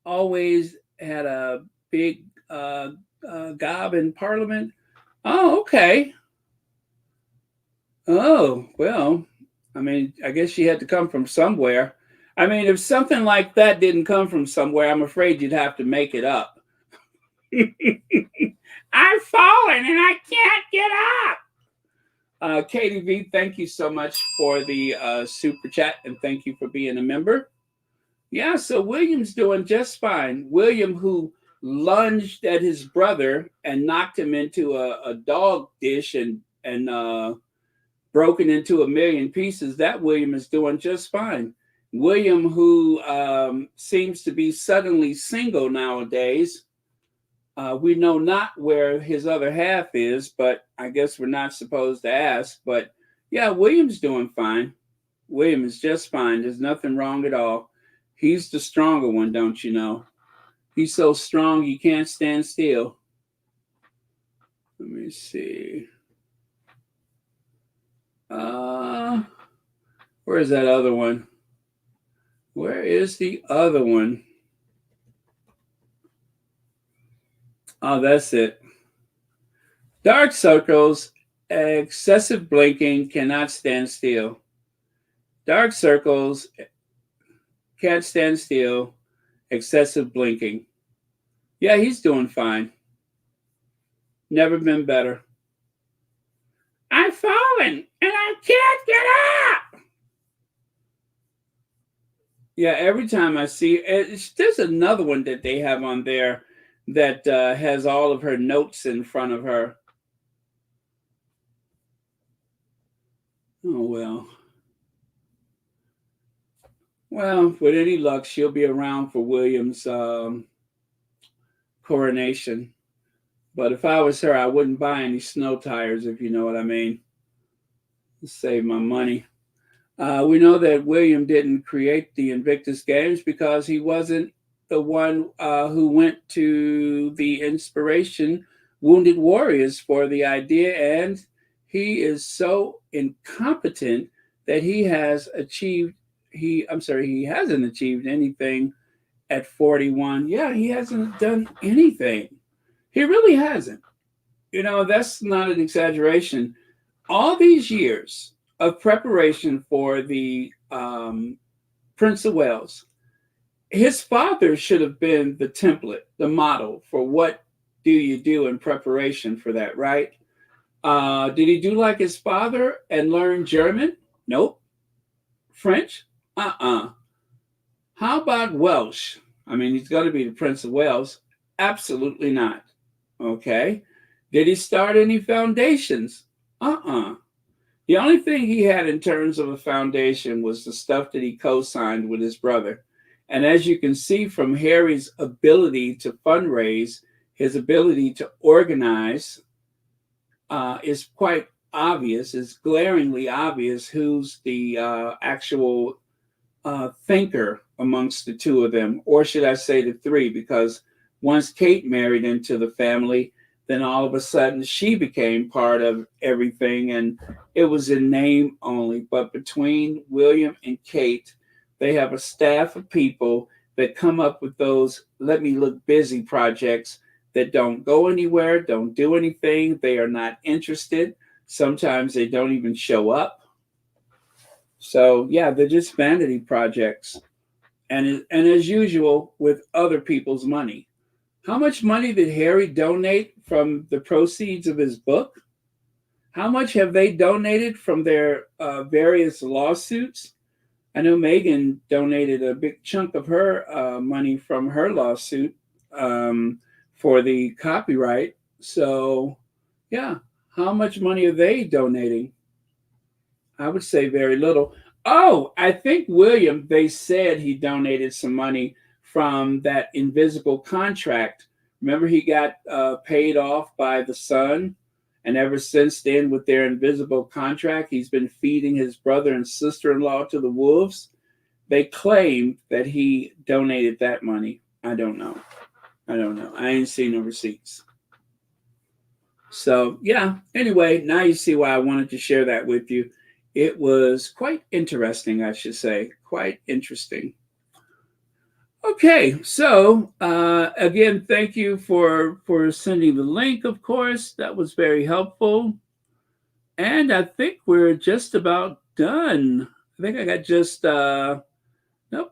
always had a big gob in Parliament. Oh, okay. Oh, well, I mean, I guess she had to come from somewhere. I mean, if something like that didn't come from somewhere, I'm afraid you'd have to make it up. I've fallen and I can't get up. Katie V, thank you so much for the super chat and thank you for being a member. Yeah, so William's doing just fine. William, who lunged at his brother and knocked him into a dog dish and broken into a million pieces, that William is doing just fine. William, who seems to be suddenly single nowadays, we know not where his other half is, but I guess we're not supposed to ask. But yeah, William's doing fine. William is just fine. There's nothing wrong at all. He's the stronger one, don't you know? He's so strong he can't stand still. Let me see. Where is that other one? Where is the other one? Oh, that's it. Dark circles, excessive blinking, cannot stand still. Dark circles, can't stand still, excessive blinking. Yeah, he's doing fine. Never been better. I've fallen and I can't get up. Yeah, every time I see there's another one that they have on there that has all of her notes in front of her. Oh, well. Well, with any luck, she'll be around for William's coronation. But if I was her, I wouldn't buy any snow tires, if you know what I mean. Save my money. We know that William didn't create the Invictus Games because he wasn't the one who went to the Inspiration Wounded Warriors for the idea, and he is so incompetent that he hasn't achieved anything at 41. Yeah, he hasn't done anything. He really hasn't. You know, that's not an exaggeration. All these years of preparation for the Prince of Wales, his father should have been the template, the model for what do you do in preparation for that, right? Did he do like his father and learn German? Nope. French? How about Welsh? I mean, he's going to be the Prince of Wales. Absolutely not. Okay. Did he start any foundations? The only thing he had in terms of a foundation was the stuff that he co-signed with his brother. And as you can see from Harry's ability to fundraise, his ability to organize is quite obvious, is glaringly obvious who's the actual thinker amongst the two of them, or should I say the three, because once Kate married into the family, then all of a sudden she became part of everything, and it was in name only. But between William and Kate, they have a staff of people that come up with those let me look busy projects that don't go anywhere, don't do anything. They are not interested. Sometimes they don't even show up. So yeah, they're just vanity projects. And as usual with other people's money. How much money did Harry donate from the proceeds of his book? How much have they donated from their various lawsuits? I know Meghan donated a big chunk of her money from her lawsuit for the copyright. So, yeah, how much money are they donating? I would say very little. Oh, I think William, they said he donated some money from that invisible contract. Remember, he got paid off by the son. And ever since then, with their invisible contract, he's been feeding his brother and sister-in-law to the wolves. They claim that he donated that money. I don't know. I ain't seen no receipts. So, yeah. Anyway, now you see why I wanted to share that with you. It was quite interesting, I should say. Quite interesting. Okay, so again, thank you for sending the link, of course. That was very helpful. And I think we're just about done. I think I got just, nope,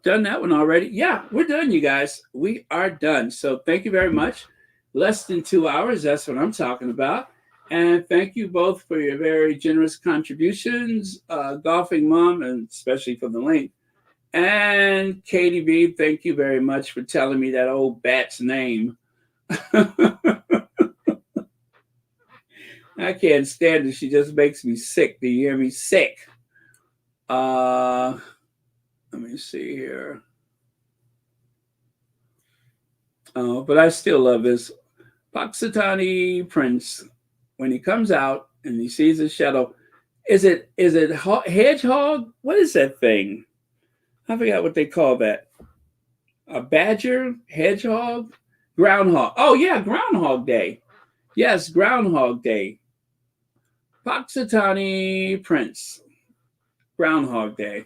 done that one already. Yeah, we're done, you guys. We are done. So thank you very much. Less than 2 hours, that's what I'm talking about. And thank you both for your very generous contributions, Golfing Mom, and especially for the link. And Katie B, thank you very much for telling me that old bat's name. I can't stand it. She just makes me sick. Do you hear me? Sick. Let me see here. Oh, but I still love this. Paxitani Prince, when he comes out and he sees his shadow, is it hedgehog? What is that thing? I forgot what they call that. A badger? Hedgehog? Groundhog. Oh, yeah, Groundhog Day. Yes, Groundhog Day. Paxitani Prince. Groundhog Day.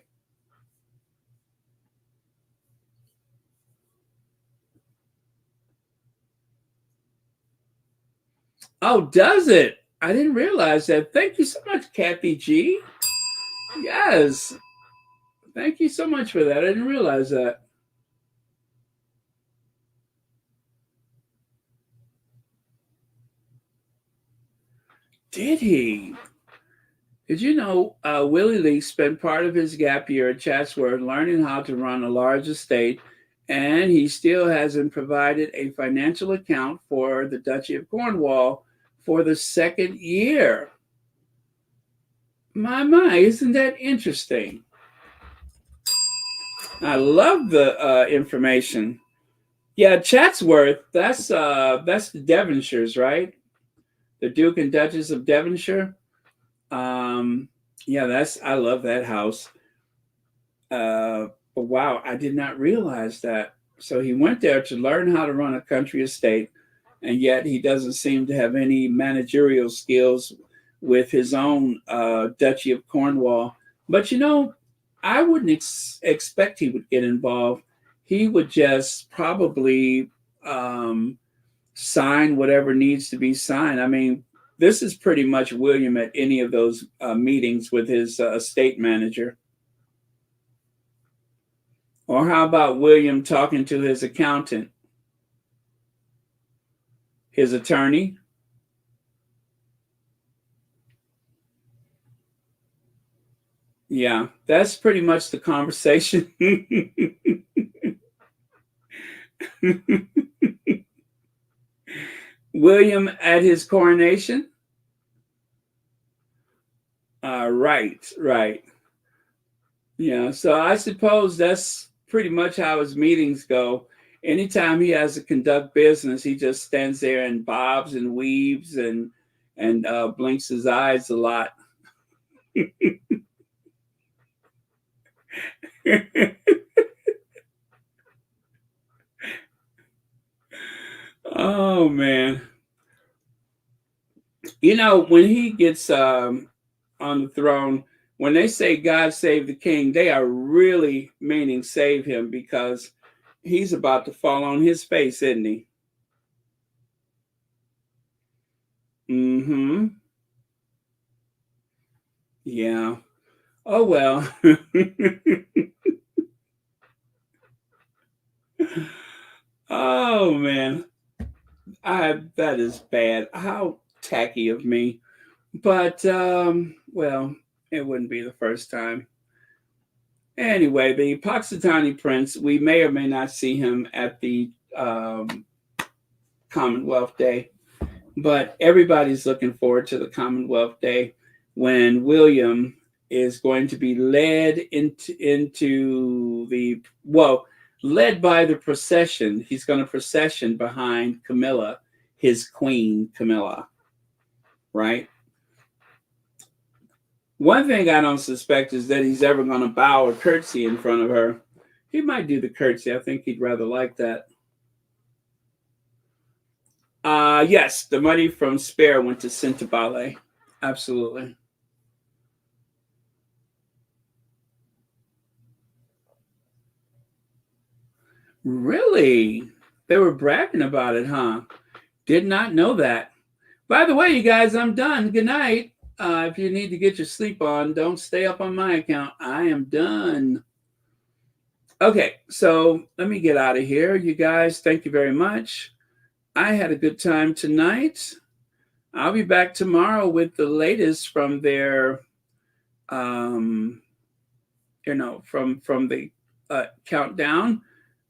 Oh, does it? I didn't realize that. Thank you so much, Kathy G. Yes. Thank you so much for that. I didn't realize that. Did he? Did you know Willie Lee spent part of his gap year at Chatsworth learning how to run a large estate, and he still hasn't provided a financial account for the Duchy of Cornwall for the second year. My, isn't that interesting? I love the information. Yeah, Chatsworth, that's the Devonshires, right? The Duke and Duchess of Devonshire. Yeah, I love that house. But wow, I did not realize that. So he went there to learn how to run a country estate, and yet he doesn't seem to have any managerial skills with his own Duchy of Cornwall. But I wouldn't expect he would get involved. He would just probably sign whatever needs to be signed. I mean, this is pretty much William at any of those meetings with his estate manager. Or how about William talking to his accountant, his attorney? Yeah, that's pretty much the conversation. William at his coronation? Right. Yeah, so I suppose that's pretty much how his meetings go. Anytime he has to conduct business, he just stands there and bobs and weaves and blinks his eyes a lot. Oh man. You know, when he gets on the throne, when they say God save the king, they are really meaning save him, because he's about to fall on his face, isn't he? Mm-hmm. Yeah. Oh well. Oh man. That is bad. How tacky of me. But well, it wouldn't be the first time. Anyway, the Puxatawny Prince, we may or may not see him at the Commonwealth Day, but everybody's looking forward to the Commonwealth Day, when William is going to be led into the, well, led by the procession. He's going to procession behind Camilla, his queen Camilla, right? One thing I don't suspect is that he's ever going to bow or curtsy in front of her. He might do the curtsy. I think he'd rather like that. Yes, the money from Spare went to Cintabale. Absolutely. Really? They were bragging about it, huh? Did not know that. By the way, you guys, I'm done. Good night. If you need to get your sleep on, don't stay up on my account. I am done. Okay, so let me get out of here. You guys, thank you very much. I had a good time tonight. I'll be back tomorrow with the latest from their, from the countdown.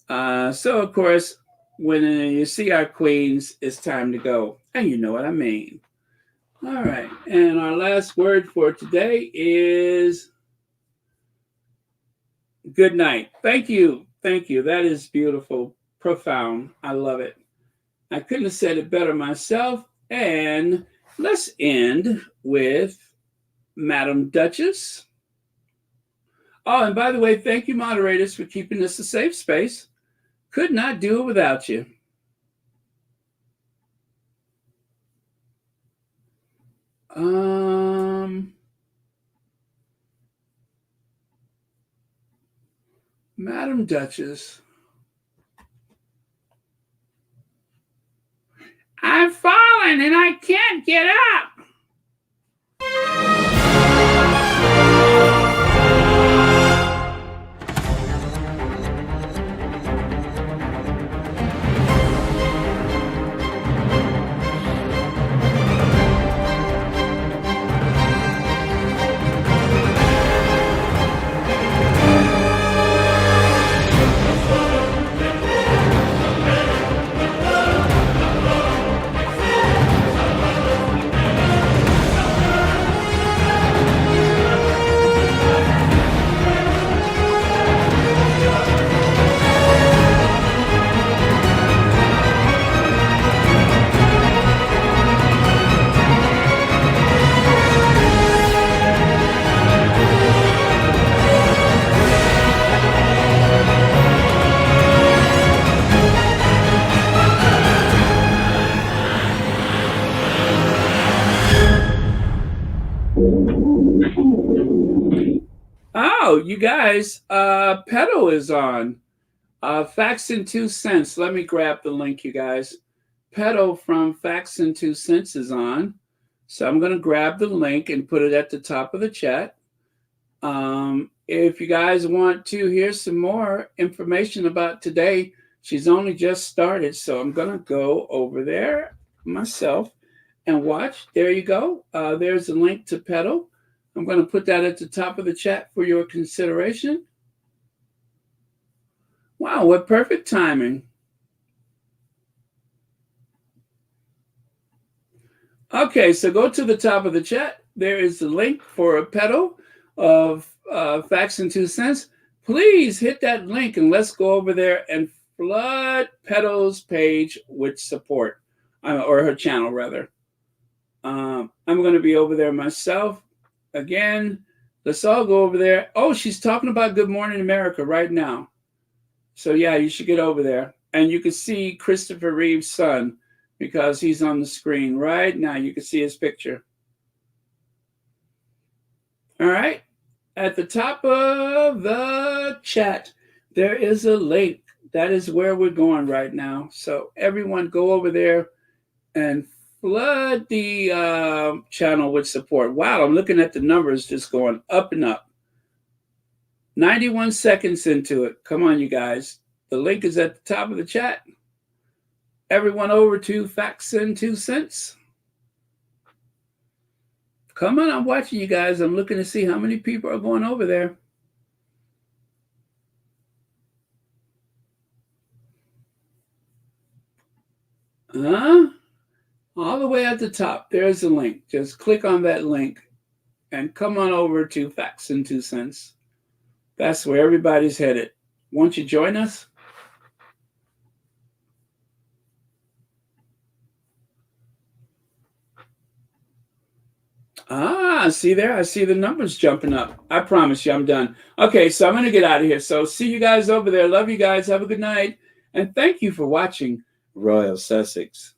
So, of course, when you see our queens, it's time to go. And you know what I mean. All right. And our last word for today is good night. Thank you. Thank you. That is beautiful. Profound. I love it. I couldn't have said it better myself. And let's end with Madam Duchess. Oh, and by the way, thank you, moderators, for keeping this a safe space. Could not do it without you. Madam Duchess. I've fallen and I can't get up. Oh, you guys, Pedal is on. Facts and 2 Cents. Let me grab the link, you guys. Pedal from Facts and 2 Cents is on. So I'm going to grab the link and put it at the top of the chat. If you guys want to hear some more information about today, she's only just started. So I'm going to go over there myself and watch. There you go. There's a link to Pedal. I'm going to put that at the top of the chat for your consideration. Wow, what perfect timing. Okay, so go to the top of the chat. There is the link for a pedal of Facts and 2 Cents. Please hit that link and let's go over there and flood Pedal's page with support, or her channel rather. I'm going to be over there myself. Again, let's all go over there. Oh, she's talking about Good Morning America right now. So yeah, you should get over there. And you can see Christopher Reeve's son because he's on the screen right now. You can see his picture. All right. At the top of the chat, there is a link. That is where we're going right now. So everyone go over there and flood the channel with support. Wow, I'm looking at the numbers just going up and up. 91 seconds into it. Come on, you guys. The link is at the top of the chat. Everyone over to Facts and 2 Cents. Come on, I'm watching you guys. I'm looking to see how many people are going over there. All the way at the top, there's the link. Just click on that link and come on over to Facts and 2 Cents. That's where everybody's headed. Won't you join us? See there? I see the numbers jumping up. I promise you I'm done. Okay, so I'm going to get out of here. So see you guys over there. Love you guys. Have a good night. And thank you for watching Royal Sussex.